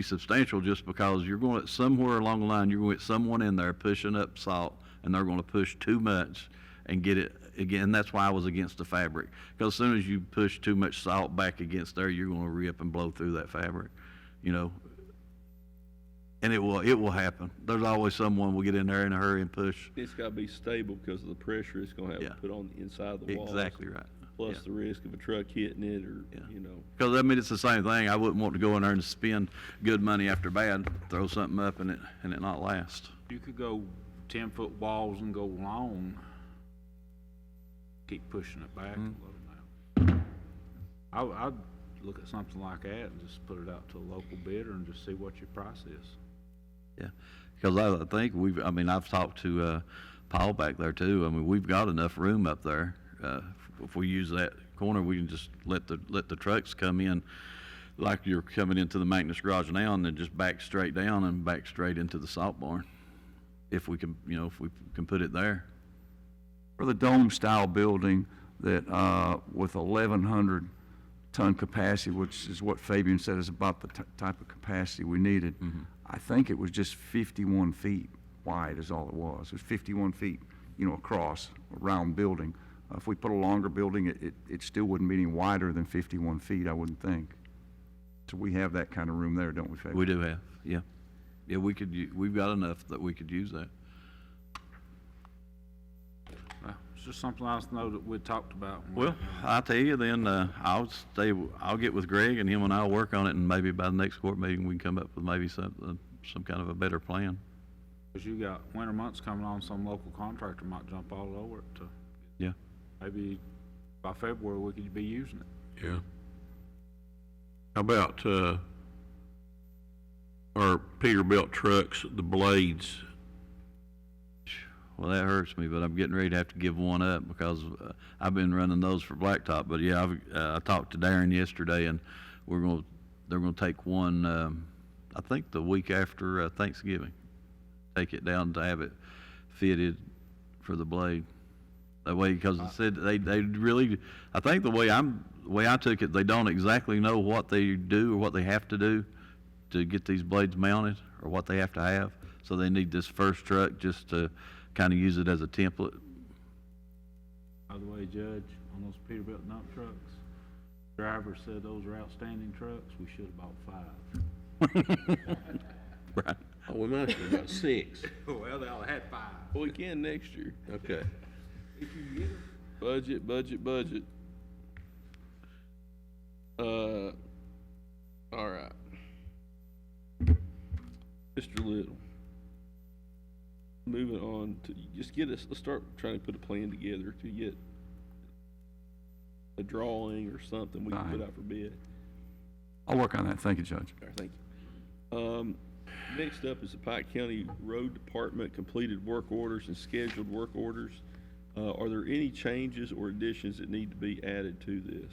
substantial, just because you're going to, somewhere along the line, you're going to get someone in there pushing up salt, and they're going to push too much and get it, again, that's why I was against the fabric, because as soon as you push too much salt back against there, you're going to rip and blow through that fabric, you know. And it will happen. There's always someone will get in there in a hurry and push. It's gotta be stable because of the pressure it's gonna have Yeah. to put on the inside of the walls. Exactly right. Plus Yeah. the risk of a truck hitting it or, Yeah. you know. Because, I mean, it's the same thing. I wouldn't want to go in there and spend good money after bad, throw something up and it not last. You could go 10-foot walls and go long. Keep pushing it back a little now. I'd look at something like that and just put it out to a local bidder and just see what your price is. Yeah, because I think I've talked to Paul back there too. I mean, we've got enough room up there. If we use that corner, we can just let the trucks come in like you're coming into the maintenance garage now, and then just back straight down and back straight into the salt barn. If we can, if we can put it there. For the dome-style building that, with 1,100 ton capacity, which is what Fabian said is about the type of capacity we needed. I think it was just 51 feet wide is all it was. It was 51 feet, across a round building. If we put a longer building, it still wouldn't be any wider than 51 feet, I wouldn't think. So we have that kind of room there, don't we, Fabian? We do have, yeah. Yeah, we've got enough that we could use that. It's just something else to know that we talked about. Well, I'll tell you then, I'll get with Greg and him and I'll work on it, and maybe by the next court meeting, we can come up with maybe some kind of a better plan. Because you got winter months coming on, some local contractor might jump all over it to, Yeah. maybe by February, we could be using it. Yeah. How about, our Peterbilt trucks, the blades? Well, that hurts me, but I'm getting ready to have to give one up because I've been running those for blacktop. But yeah, I talked to Darren yesterday, and they're gonna take one. I think the week after Thanksgiving, take it down to have it fitted for the blade. That way, because it said they really. I think the way I took it, they don't exactly know what they do or what they have to do to get these blades mounted or what they have to have. So they need this first truck just to kind of use it as a template. By the way, Judge, on those Peterbilt dump trucks, driver said those are outstanding trucks. We should have bought 5. Right. Oh, we might have got 6. Well, they all had 5. Well, we can next year. Okay. Budget. All right. Mr. Little. Moving on to, let's start trying to put a plan together to get a drawing or something we can put out for bid. I'll work on that. Thank you, Judge. All right, thank you. Next up is the Pike County Road Department completed work orders and scheduled work orders. Are there any changes or additions that need to be added to this?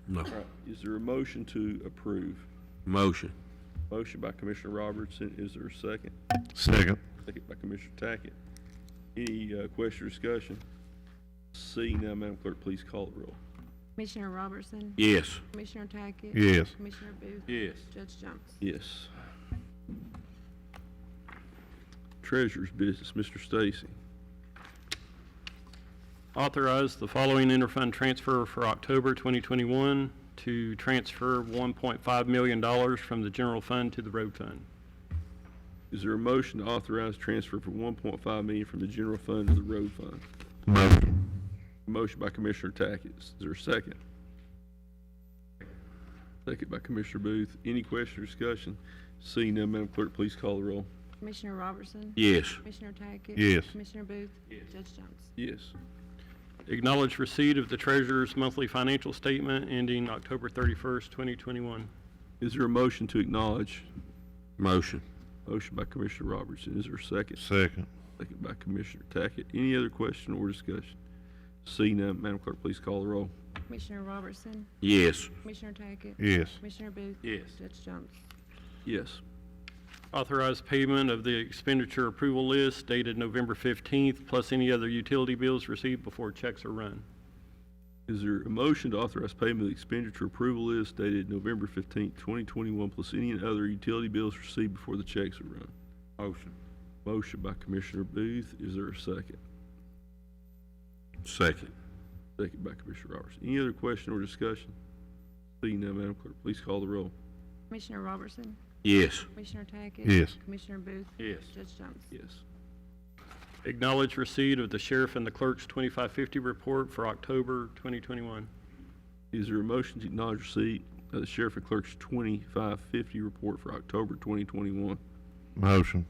No. All right, is there a motion to approve? Motion. Motion by Commissioner Robertson, is there a second? Second. Second by Commissioner Tackett. Any question or discussion? Seeing none, Madam Clerk, please call the roll. Commissioner Robertson? Yes. Commissioner Tackett? Yes. Commissioner Booth? Yes. Judge Jones? Yes. Treasurer's business, Mr. Stacy. Authorize the following interfund transfer for October 2021 to transfer $1.5 million from the general fund to the road fund. Is there a motion to authorize transfer for $1.5 million from the general fund to the road fund? Motion. Motion by Commissioner Tackett. Is there a second? Second by Commissioner Booth. Any question or discussion? Seeing none, Madam Clerk, please call the roll. Commissioner Robertson? Yes. Commissioner Tackett? Yes. Commissioner Booth? Judge Jones? Yes. Acknowledge receipt of the treasurer's monthly financial statement ending October 31st, 2021. Is there a motion to acknowledge? Motion. Motion by Commissioner Robertson. Is there a second? Second. Second by Commissioner Tackett. Any other question or discussion? Seeing none, Madam Clerk, please call the roll. Commissioner Robertson, Yes. Commissioner Tackett. Yes. Commissioner Booth. Yes. Judge Jones. Yes. Authorize payment of the expenditure approval list dated November 15th, plus any other utility bills received before checks are run. Is there a motion to authorize payment of the expenditure approval list dated November 15th, 2021, plus any other utility bills received before the checks are run? Motion. Motion by Commissioner Booth. Is there a second? Second. Second by Commissioner Robertson. Any other question or discussion? Seeing none, Madam Clerk, please call the roll. Commissioner Robertson, Yes. Commissioner Tackett. Yes. Commissioner Booth. Yes. Judge Jones. Yes. Acknowledge receipt of the sheriff and the clerk's 2550 report for October 2021. Is there a motion to acknowledge receipt of the Sheriff and Clerk's 2550 report for October 2021? Motion.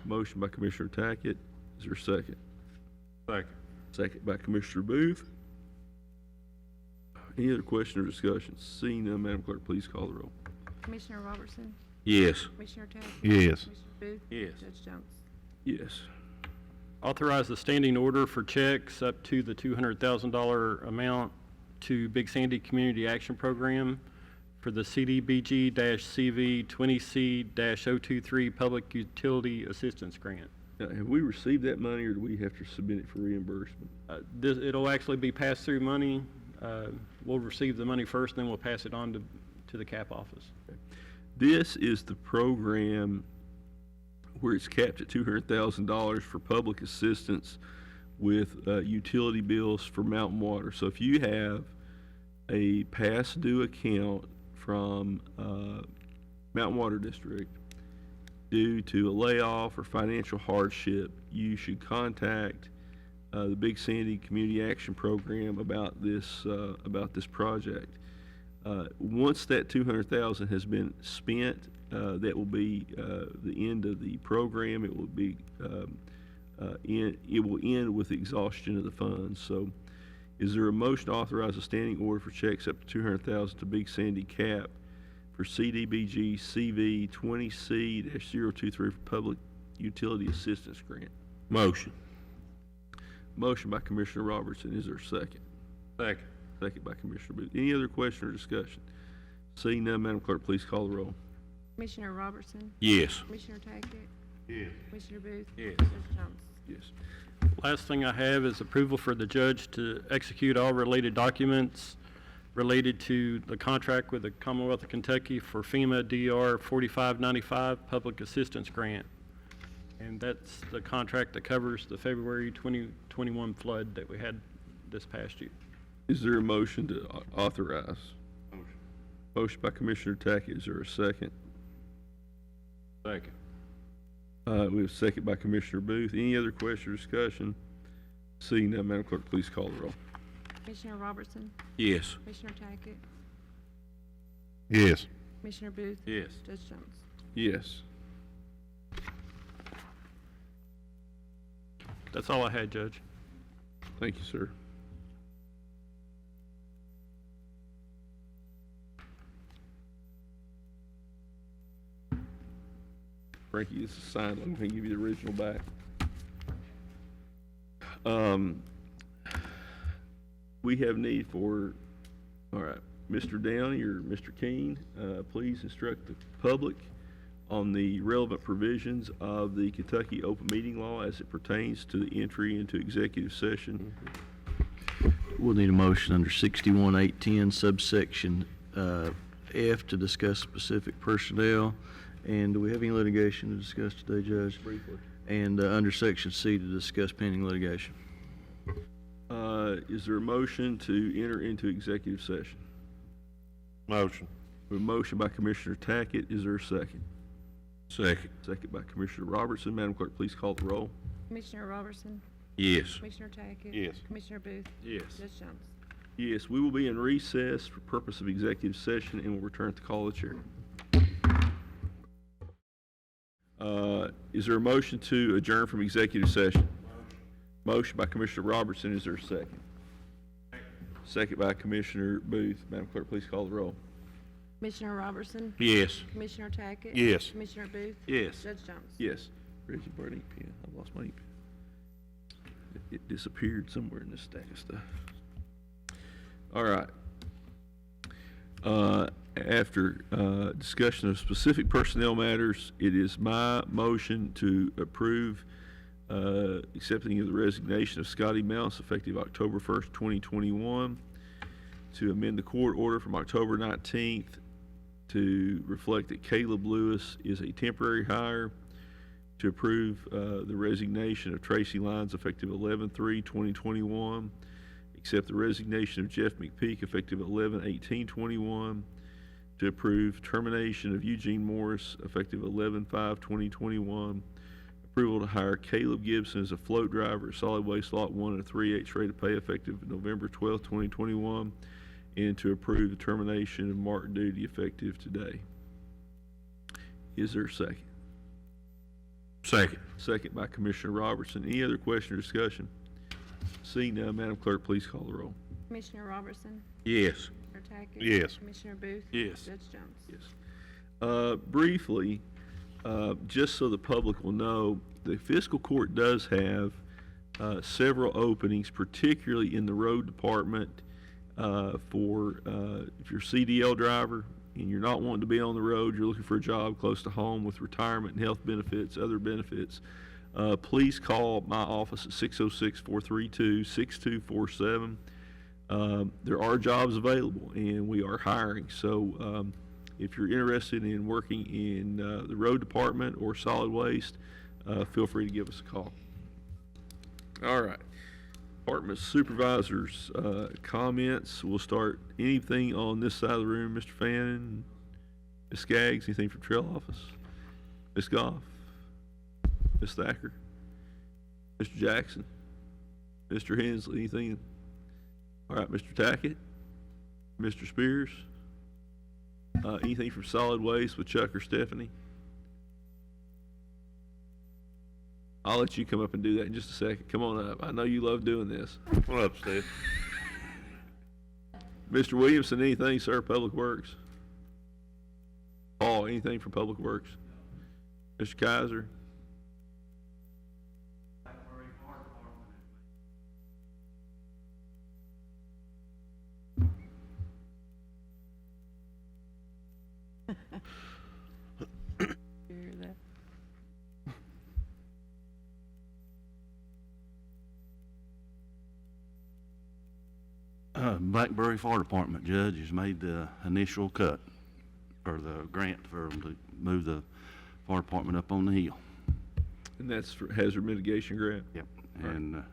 Motion by Commissioner Tackett. Is there a second? Second. Second by Commissioner Booth. Any other question or discussion? Seeing none, Madam Clerk, please call the roll. Commissioner Robertson, Yes. Commissioner Tackett. Yes. Commissioner Booth. Yes. Judge Jones. Yes. Authorize the standing order for checks up to the $200,000 amount to Big Sandy Community Action Program for the CDBG-CV 20C-023 Public Utility Assistance Grant. Now, have we received that money, or do we have to submit it for reimbursement? It'll actually be pass-through money. We'll receive the money first, then we'll pass it on to the CAP office. This is the program where it's capped at $200,000 for public assistance with utility bills for Mountain Water. So if you have a past due account from Mountain Water District due to a layoff or financial hardship, you should contact the Big Sandy Community Action Program about this project. Once that $200,000 has been spent, that will be the end of the program. It will be it will end with the exhaustion of the funds. So, is there a motion to authorize a standing order for checks up to $200,000 to Big Sandy CAP for CDBG CV 20C-023 for Public Utility Assistance Grant? Motion. Motion by Commissioner Robertson. Is there a second? Second. Second by Commissioner Booth. Any other question or discussion? Seeing none, Madam Clerk, please call the roll. Commissioner Robertson, Yes. Commissioner Tackett. Yes. Commissioner Booth. Yes. Judge Jones. Yes. Last thing I have is approval for the judge to execute all related documents related to the contract with the Commonwealth of Kentucky for FEMA DR 4595 Public Assistance Grant. And that's the contract that covers the February 2021 flood that we had this past year. Is there a motion to authorize? Motion. Motion by Commissioner Tackett. Is there a second? Second. We have a second by Commissioner Booth. Any other question or discussion? Seeing none, Madam Clerk, please call the roll. Commissioner Robertson, Yes. Commissioner Tackett. Yes. Commissioner Booth. Yes. Judge Jones. Yes. That's all I had, Judge. Thank you, sir. Frankie, this is signed. Let me give you the original back. We have need for, all right, Mr. Downey or Mr. Keene, please instruct the public on the relevant provisions of the Kentucky Open Meeting Law as it pertains to the entry into executive session. We'll need a motion under 61.810 subsection F to discuss specific personnel. And do we have any litigation to discuss today, Judge? Briefly. And under section C to discuss pending litigation. Is there a motion to enter into executive session? Motion. A motion by Commissioner Tackett. Is there a second? Second. Second by Commissioner Robertson. Madam Clerk, please call the roll. Commissioner Robertson, Yes. Commissioner Tackett. Yes. Commissioner Booth. Yes. Judge Jones. Yes, we will be in recess for purpose of executive session and will return at the call of the chair. Is there a motion to adjourn from executive session? Motion by Commissioner Robertson. Is there a second? Second by Commissioner Booth. Madam Clerk, please call the roll. Commissioner Robertson, Yes. Commissioner Tackett. Yes. Commissioner Booth. Yes. Judge Jones. Yes. Reggie, brought an ink pen. I've lost my ink pen. It disappeared somewhere in this stack of stuff. All right. After discussion of specific personnel matters, it is my motion to approve accepting of the resignation of Scotty Mouse effective October 1st, 2021, to amend the court order from October 19th to reflect that Caleb Lewis is a temporary hire, to approve the resignation of Tracy Lyons effective 11/3/2021, accept the resignation of Jeff McPeak effective 11/18/21, to approve termination of Eugene Morris effective 11/5/2021, approval to hire Caleb Gibson as a float driver at Solid Waste Lot 1 at a 3/8 rate of pay effective November 12th, 2021, and to approve the termination of Mark Duty effective today. Is there a second? Second. Second by Commissioner Robertson. Any other question or discussion? Seeing none, Madam Clerk, please call the roll. Commissioner Robertson, Yes. Commissioner Tackett. Yes. Commissioner Booth. Yes. Judge Jones. Yes. Briefly, just so the public will know, the fiscal court does have several openings, particularly in the road department, for if you're a CDL driver and you're not wanting to be on the road, you're looking for a job close to home with retirement and health benefits, other benefits, please call my office at 606-432-6247. There are jobs available and we are hiring. So if you're interested in working in the road department or solid waste, feel free to give us a call. All right. Department supervisors, comments. We'll start anything on this side of the room. Mr. Fannin, Ms. Skaggs, anything from Trail Office? Ms. Goff, Ms. Thacker, Mr. Jackson, Mr. Hensley, anything? All right, Mr. Tackett, Mr. Spears, anything from solid waste with Chuck or Stephanie? I'll let you come up and do that in just a second. Come on up. I know you love doing this. Come on up, Steve. Mr. Williamson, anything, sir? Public Works? Paul, anything from Public Works? Mr. Kaiser? Hear that? Blackberry Fire Department judge has made the initial cut for the grant for them to move the fire department up on the hill. And that's for hazard mitigation grant? Yep. Right. And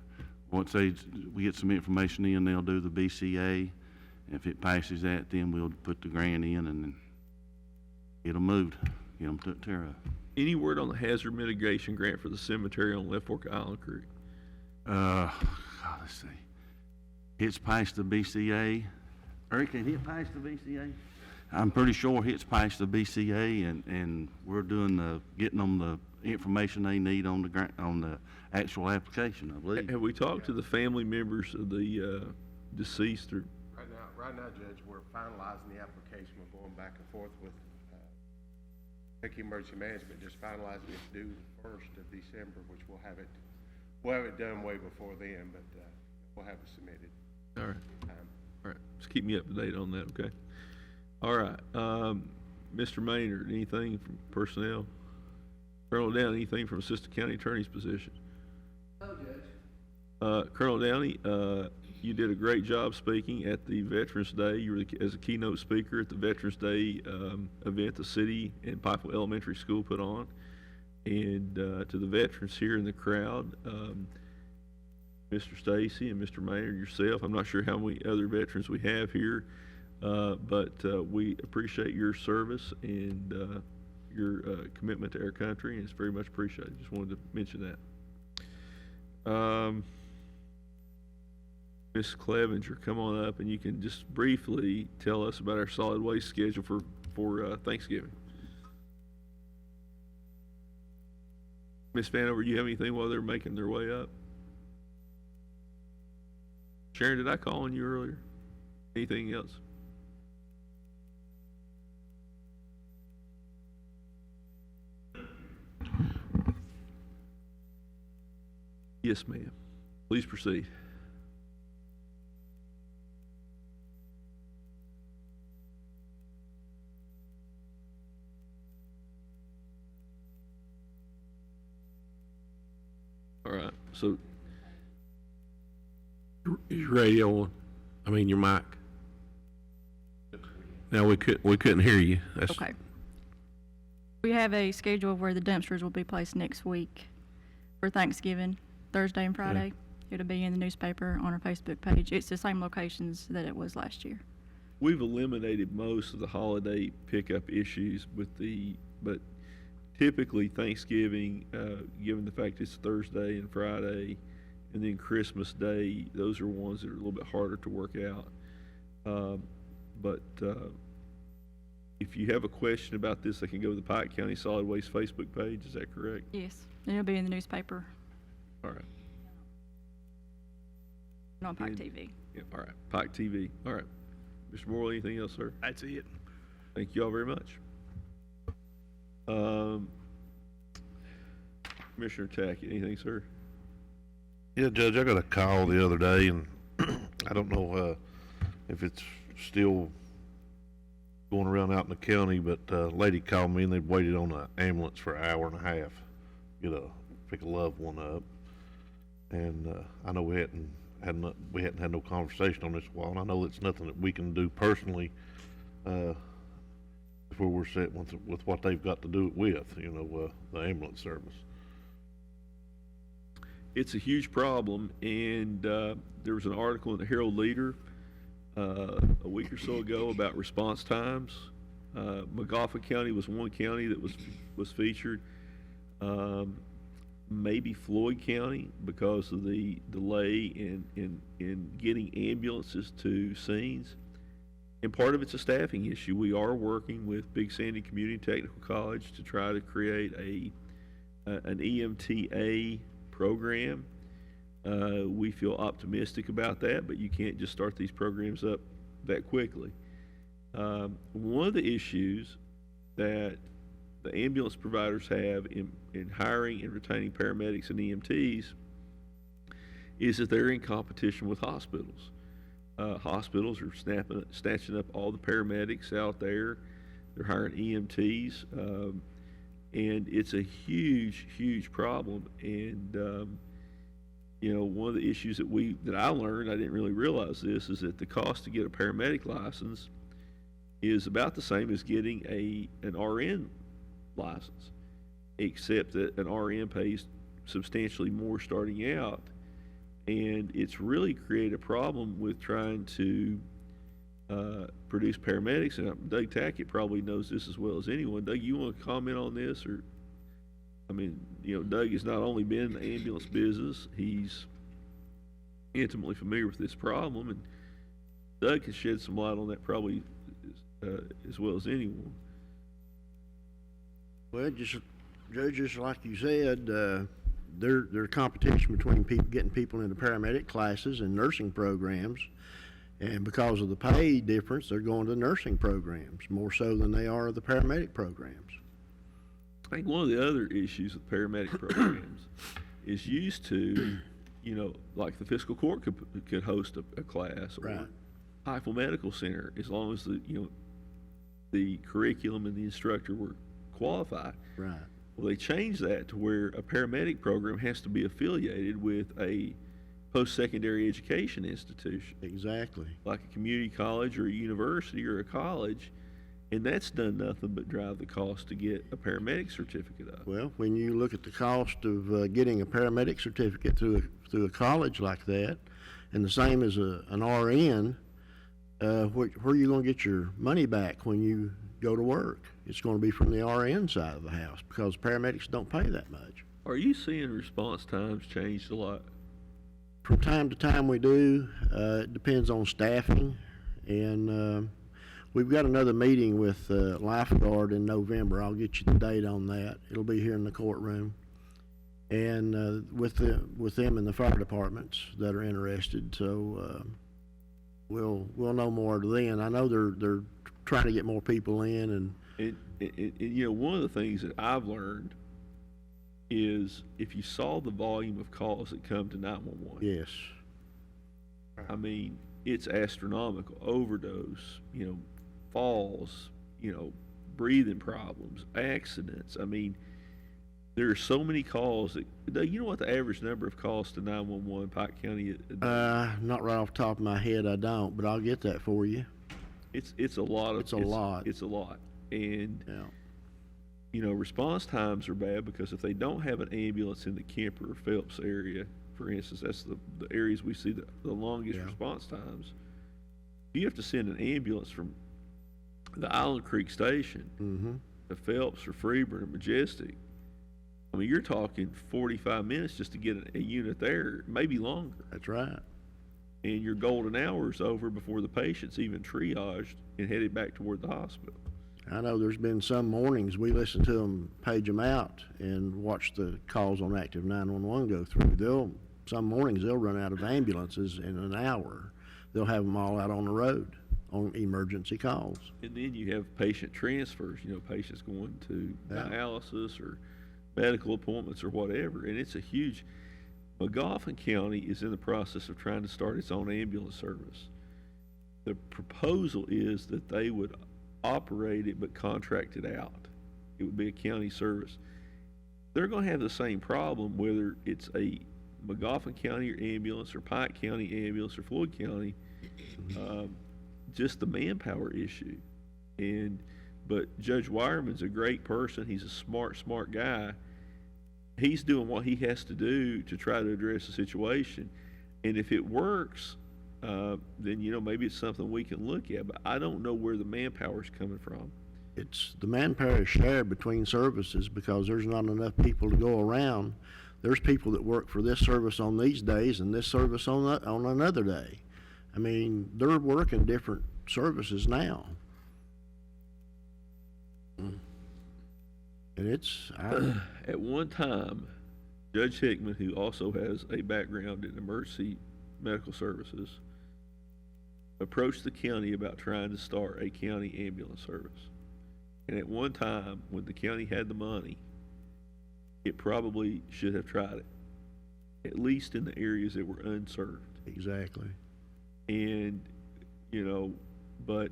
once we get some information in, they'll do the BCA. If it passes that, then we'll put the grant in and then get them moved, get them took care of. Any word on the hazard mitigation grant for the cemetery on Left Fork Island Creek? God, let's see. It's past the BCA. Eric, can it pass the BCA? I'm pretty sure it's past the BCA, and we're doing getting them the information they need on the grant, on the actual application, I believe. Have we talked to the family members of the deceased or? Right now, Judge, we're finalizing the application. We're going back and forth with Kentucky Emergency Management, just finalizing it due the 1st of December, which we'll have it done way before then, but we'll have it submitted. All right. All right. Just keep me up to date on that, okay? All right. Mr. Maynard, anything from personnel? Colonel Downey, anything from Assistant County Attorney's position? No, Judge. Colonel Downey, you did a great job speaking at the Veterans Day. You were as a keynote speaker at the Veterans Day event the city and Pikeville Elementary School put on. And to the veterans here in the crowd, Mr. Stacy and Mr. Maynard, yourself, I'm not sure how many other veterans we have here, but we appreciate your service and your commitment to our country, and it's very much appreciated. Just wanted to mention that. Ms. Clevenger, come on up and you can just briefly tell us about our solid waste schedule for Thanksgiving. Ms. Vanover, you have anything while they're making their way up? Sharon, did I call on you earlier? Anything else? Yes, ma'am. Please proceed. All right, so Your radio on, your mic. No, we couldn't hear you. That's- Okay. We have a schedule of where the dumpsters will be placed next week for Thanksgiving, Thursday and Friday. It'll be in the newspaper on our Facebook page. It's the same locations that it was last year. we've eliminated most of the holiday pickup issues but typically Thanksgiving, given the fact it's Thursday and Friday, and then Christmas Day, those are ones that are a little bit harder to work out. But if you have a question about this, they can go to the Pike County Solid Waste Facebook page. Is that correct? Yes, it'll be in the newspaper All right. and on Pike And- TV. Yeah, all right. Pike TV. All right. Mr. Morley, anything else, sir? That's it. Thank you all very much. Commissioner Tackett, anything, sir? Yeah, Judge, I got a call the other day, and I don't know if it's still going around out in the county, but a lady called me and they'd waited on an ambulance for an hour and a half, pick a loved one up. And I know we hadn't had no conversation on this in a while, and I know it's nothing that we can do personally before we're set with what they've got to do it with, the ambulance service. It's a huge problem, and there was an article in the Herald Leader a week or so ago about response times. McGoffin County was one county that was featured. Maybe Floyd County, because of the delay in getting ambulances to scenes. And part of it's a staffing issue. We are working with Big Sandy Community Technical College to try to create an EMTA program. We feel optimistic about that, but you can't just start these programs up that quickly. One of the issues that the ambulance providers have in hiring and retaining paramedics and EMTs is that they're in competition with hospitals. Hospitals are snatching up all the paramedics out there. They're hiring EMTs, and it's a huge, huge problem. And one of the issues that I learned, I didn't really realize this, is that the cost to get a paramedic license is about the same as getting an RN license, except that an RN pays substantially more starting out. And it's really created a problem with trying to produce paramedics. And Doug Tackett probably knows this as well as anyone. Doug, you want to comment on this? Doug has not only been in the ambulance business, he's intimately familiar with this problem, and Doug can shed some light on that probably as well as anyone. Well, just like you said, there's competition between getting people into paramedic classes and nursing programs, and because of the pay difference, they're going to nursing programs more so than they are the paramedic programs. I think one of the other issues with paramedic programs is used to, like the fiscal court could host a class, or Right. Heifel Medical Center, as long as the curriculum and the instructor were qualified. Right. Well, they changed that to where a paramedic program has to be affiliated with a post-secondary education institution, Exactly. like a community college or a university or a college, and that's done nothing but drive the cost to get a paramedic certificate up. Well, when you look at the cost of getting a paramedic certificate through a college like that, and the same as an RN, where are you going to get your money back when you go to work? It's going to be from the RN side of the house, because paramedics don't pay that much. Are you seeing response times changed a lot? From time to time we do. It depends on staffing, and we've got another meeting with Lifeguard in November. I'll get you the date on that. It'll be here in the courtroom, and with them and the fire departments that are interested. So we'll know more then. I know they're trying to get more people in, and One of the things that I've learned is if you saw the volume of calls that come to 911. Yes. I mean, it's astronomical. Overdose, falls, breathing problems, accidents. I mean, there are so many calls that, you know what the average number of calls to 911 Pike County is? Not right off the top of my head, I don't, but I'll get that for you. It's a lot. It's a lot. It's a lot. And, Yeah. response times are bad because if they don't have an ambulance in the Kemper or Phelps area, for instance, that's the areas we see the longest response times. You have to send an ambulance from the Island Creek Station to Phelps or Freeburn or Majestic. I mean, you're talking 45 minutes just to get a unit there, maybe longer. That's right. And your golden hour is over before the patient's even triaged and headed back toward the hospital. I know there's been some mornings we listen to them, page them out, and watch the calls on active 911 go through. Some mornings they'll run out of ambulances in an hour. They'll have them all out on the road on emergency calls. And then you have patient transfers, patients going to dialysis or medical appointments or whatever. And it's a huge, Magoffin County is in the process of trying to start its own ambulance service. The proposal is that they would operate it but contract it out. It would be a county service. They're going to have the same problem whether it's a Magoffin County or ambulance or Pike County ambulance or Floyd County, just the manpower issue. But Judge Wireman's a great person. He's a smart guy. He's doing what he has to do to try to address the situation. And if it works, then, maybe it's something we can look at. But I don't know where the manpower's coming from. The manpower is shared between services because there's not enough people to go around. There's people that work for this service on these days and this service on another day. I mean, they're working different services now. And at one time, Judge Hickman, who also has a background in emergency medical services, approached the county about trying to start a county ambulance service. And at one time, when the county had the money, it probably should have tried it, at least in the areas that were unserved. Exactly. And, but,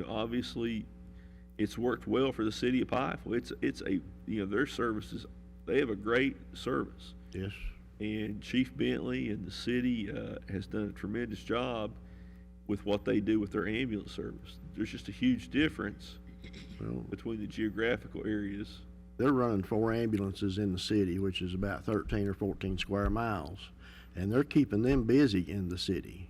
obviously, it's worked well for the city of Pikeville. It's their services, they have a great service. Yes. And Chief Bentley and the city has done a tremendous job with what they do with their ambulance service. There's just a huge difference between the geographical areas. They're running 4 ambulances in the city, which is about 13 or 14 square miles, and they're keeping them busy in the city.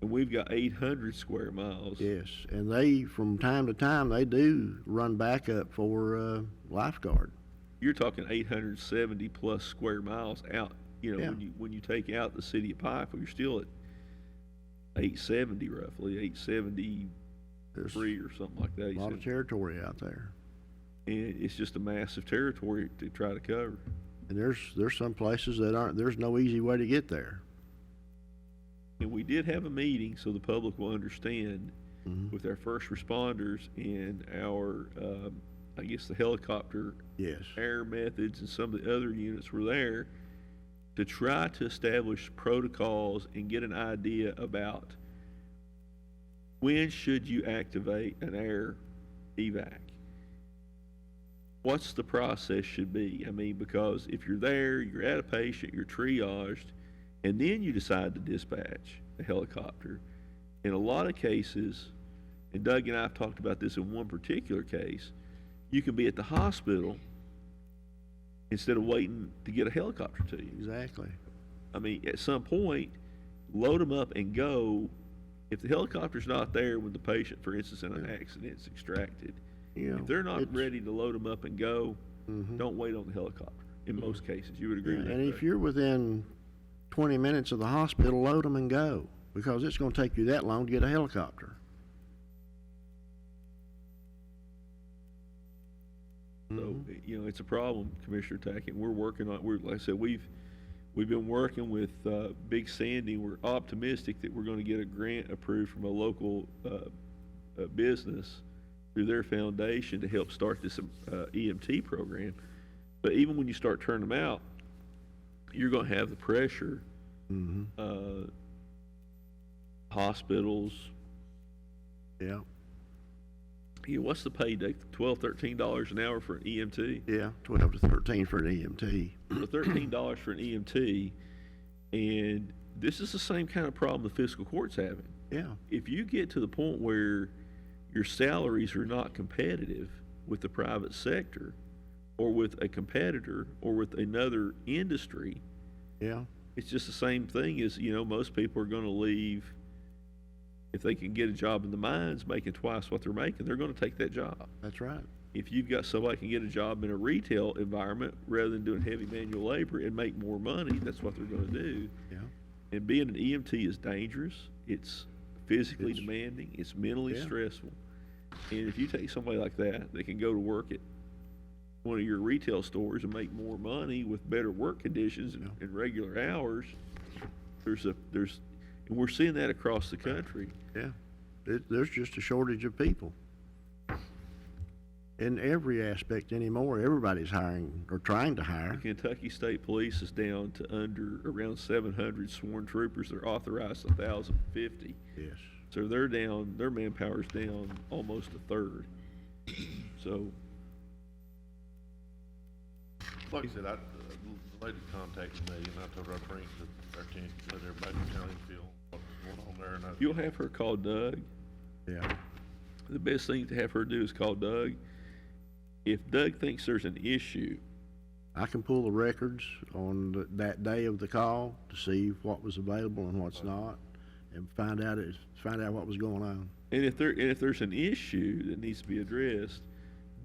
And we've got 800 square miles. Yes, and they, from time to time, they do run backup for lifeguard. You're talking 870 plus square miles out. When you take out the city of Pikeville, you're still at 870 roughly, 873 or something like that. A lot of territory out there. And it's just a massive territory to try to cover. And there's some places that there's no easy way to get there. And we did have a meeting, so the public will understand, with our first responders and our, the helicopter air methods and some of the other units were there to try to establish protocols and get an idea about when should you activate an air evac. What's the process should be? I mean, because if you're there, you're at a patient, you're triaged, and then you decide to dispatch a helicopter. In a lot of cases, and Doug and I have talked about this in one particular case, you can be at the hospital instead of waiting to get a helicopter to you. Exactly. I mean, at some point, load them up and go. If the helicopter's not there when the patient, for instance, in an accident is extracted, if they're not ready to load them up and go, don't wait on the helicopter. In most cases, you would agree with that. And if you're within 20 minutes of the hospital, load them and go, because it's going to take you that long to get a helicopter. So, it's a problem, Commissioner Tackett. We're working on it. Like I said, we've been working with Big Sandy. We're optimistic that we're going to get a grant approved from a local business through their foundation to help start this EMT program. But even when you start turning them out, you're going to have the pressure, hospitals. Yeah, What's the pay, Dick? $12, $13 an hour for an EMT? yeah, 12 to 13 for an EMT. So $13 for an EMT, and this is the same kind of problem the fiscal court's having. Yeah, If you get to the point where your salaries are not competitive with the private sector, or with a competitor, or with another industry, yeah, it's just the same thing as, most people are gonna leave. If they can get a job in the mines making twice what they're making, they're gonna take that job. that's right. If you've got somebody can get a job in a retail environment rather than doing heavy manual labor and make more money, that's what they're gonna do. Yeah, And being an EMT is dangerous. It's physically It's- demanding. It's mentally Yeah. stressful. And if you take somebody like that, they can go to work at one of your retail stores and make more money with better work conditions and regular hours. And we're seeing that across the country. yeah. There's just a shortage of people. In every aspect anymore, everybody's hiring or trying to hire. Kentucky State Police is down to around 700 sworn troopers. They're authorized 1,050. Yes. So they're down, their manpower's down almost a third. So, Like I said, the lady contacted me, and I told her I'd bring it to their attention, let everybody in the county feel what's going on there, and you'll have her call Doug. Yeah, The best thing to have her do is call Doug. If Doug thinks there's an issue, I can pull the records on that day of the call to see what was available and what's not, and find out what was going on. and if there's an issue that needs to be addressed,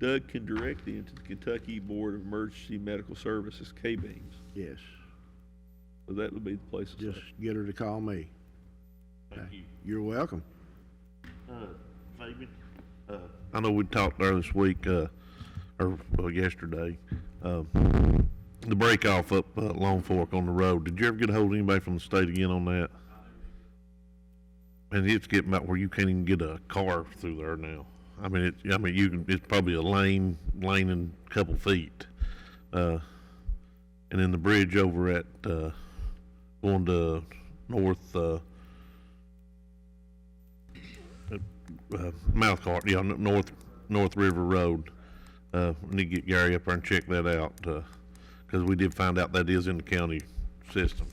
Doug can direct them to the Kentucky Board of Emergency Medical Services, K-beams. Yes, So that would be the place to just start. get her to call me. Thank you. You're welcome. Fabian? I know we talked there this week, or yesterday, the break off up Long Fork on the road. Did you ever get a hold of anybody from the state again on that? And it's getting about where you can't even get a car through there now. It's probably a lane and a couple feet. And then the bridge over at, going to Mouthcart, North River Road. We need to get Gary up there and check that out, cause we did find out that is in the county system.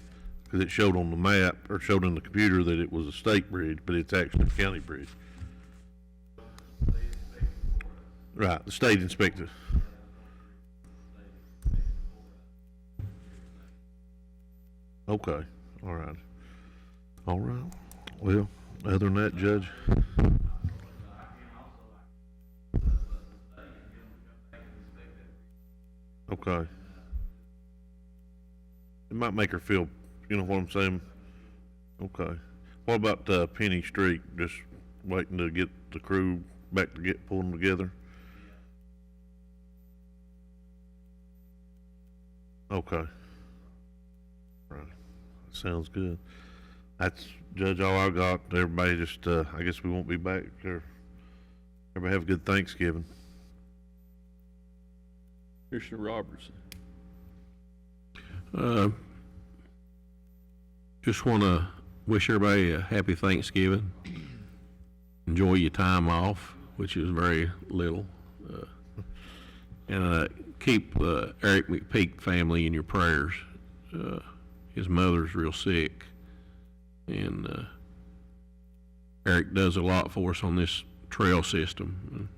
Cause it showed on the map, or showed in the computer that it was a state bridge, but it's actually a county bridge. Right, the state inspector. Okay, all right. Well, other than that, Judge. Okay. It might make her feel, you know what I'm saying? Okay. What about, Penny Street, just waiting to get the crew back to pull them together? Okay. Right. Sounds good. That's, Judge, all I got. Everybody just, I guess we won't be back there. Everybody have a good Thanksgiving. Commissioner Robertson. Just want to wish everybody a happy Thanksgiving. Enjoy your time off, which is very little. And keep Eric McPeak family in your prayers. His mother's real sick. And Eric does a lot for us on this trail system.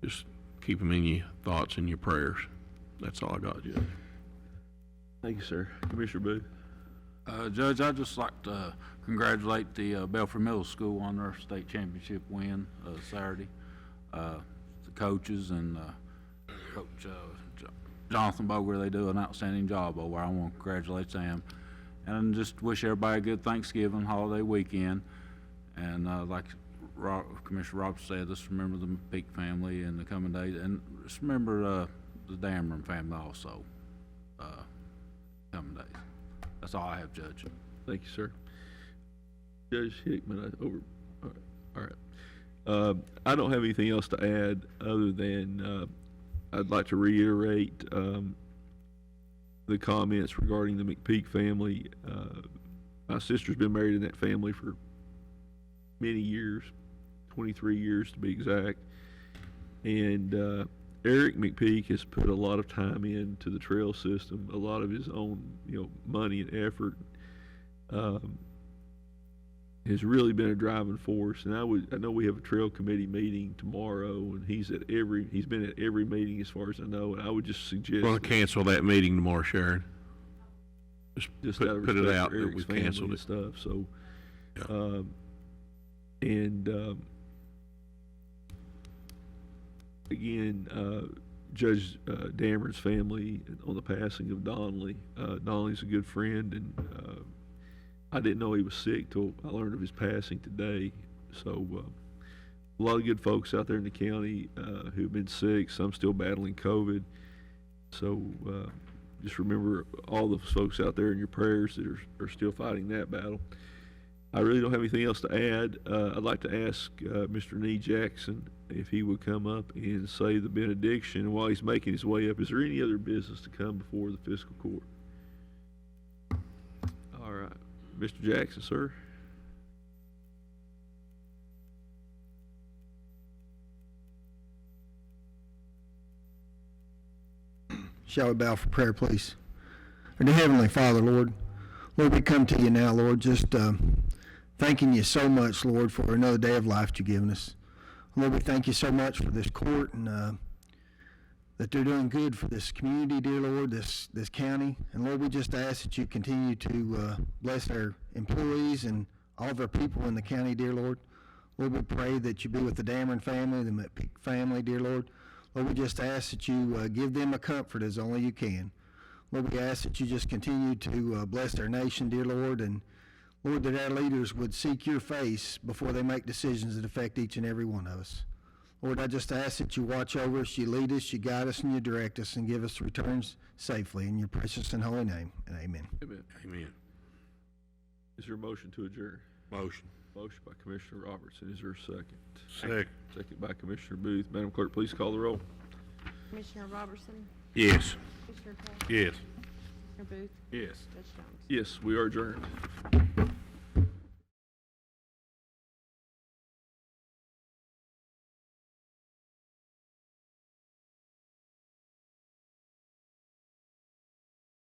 Just keep him in your thoughts and your prayers. That's all I got, Judge. Thank you, sir. Commissioner Booth. Judge, I'd just like to congratulate the Belfry Middle School on their state championship win Saturday. The coaches and Coach Jonathan Boger, they do an outstanding job over. I want to congratulate them. And just wish everybody a good Thanksgiving, holiday weekend. And like Commissioner Roberts said, just remember the McPeak family in the coming days. And just remember the Dameron family also coming days. That's all I have, Judge. Thank you, sir. Judge Hickman, all right. I don't have anything else to add other than I'd like to reiterate the comments regarding the McPeak family. My sister's been married in that family for many years, 23 years to be exact. And Eric McPeak has put a lot of time into the trail system, a lot of his own, money and effort. Has really been a driving force, and I know we have a trail committee meeting tomorrow, and he's been at every meeting as far as I know, and I would just suggest. We're going to cancel that meeting tomorrow, Sharon. Just put out of it respect out for that Eric's we family canceled and it. stuff, so. Yeah. Again, Judge Dameron's family on the passing of Donnelly. Donnelly's a good friend, and I didn't know he was sick till I learned of his passing today. So a lot of good folks out there in the county who've been sick, some still battling COVID. So just remember all the folks out there in your prayers that are still fighting that battle. I really don't have anything else to add. I'd like to ask Mr. Nee Jackson if he would come up and say the benediction. While he's making his way up, is there any other business to come before the fiscal court? All right. Mr. Jackson, sir. Shall we bow for prayer, please? Our dear Heavenly Father, Lord, we come to you now, Lord, just thanking you so much, Lord, for another day of life that you've given us. Lord, we thank you so much for this court and that they're doing good for this community, dear Lord, this county. And Lord, we just ask that you continue to bless our employees and all of our people in the county, dear Lord. Lord, we pray that you be with the Dameron family, the McPeak family, dear Lord. Lord, we just ask that you give them a comfort as only you can. Lord, we ask that you just continue to bless our nation, dear Lord, and Lord, that our leaders would seek your face before they make decisions that affect each and every one of us. Lord, I just ask that you watch over us, you lead us, you guide us, and you direct us, and give us returns safely. In your precious and holy name, and amen. Amen. Amen. Is there a motion to adjourn? Motion. Motion by Commissioner Robertson. Is there a second? Second. Second by Commissioner Booth. Madam Clerk, please call the roll. Commissioner Robertson? Yes. Commissioner Pike? Yes. Commissioner Booth? Yes. Judge Jones? Yes, we are adjourned.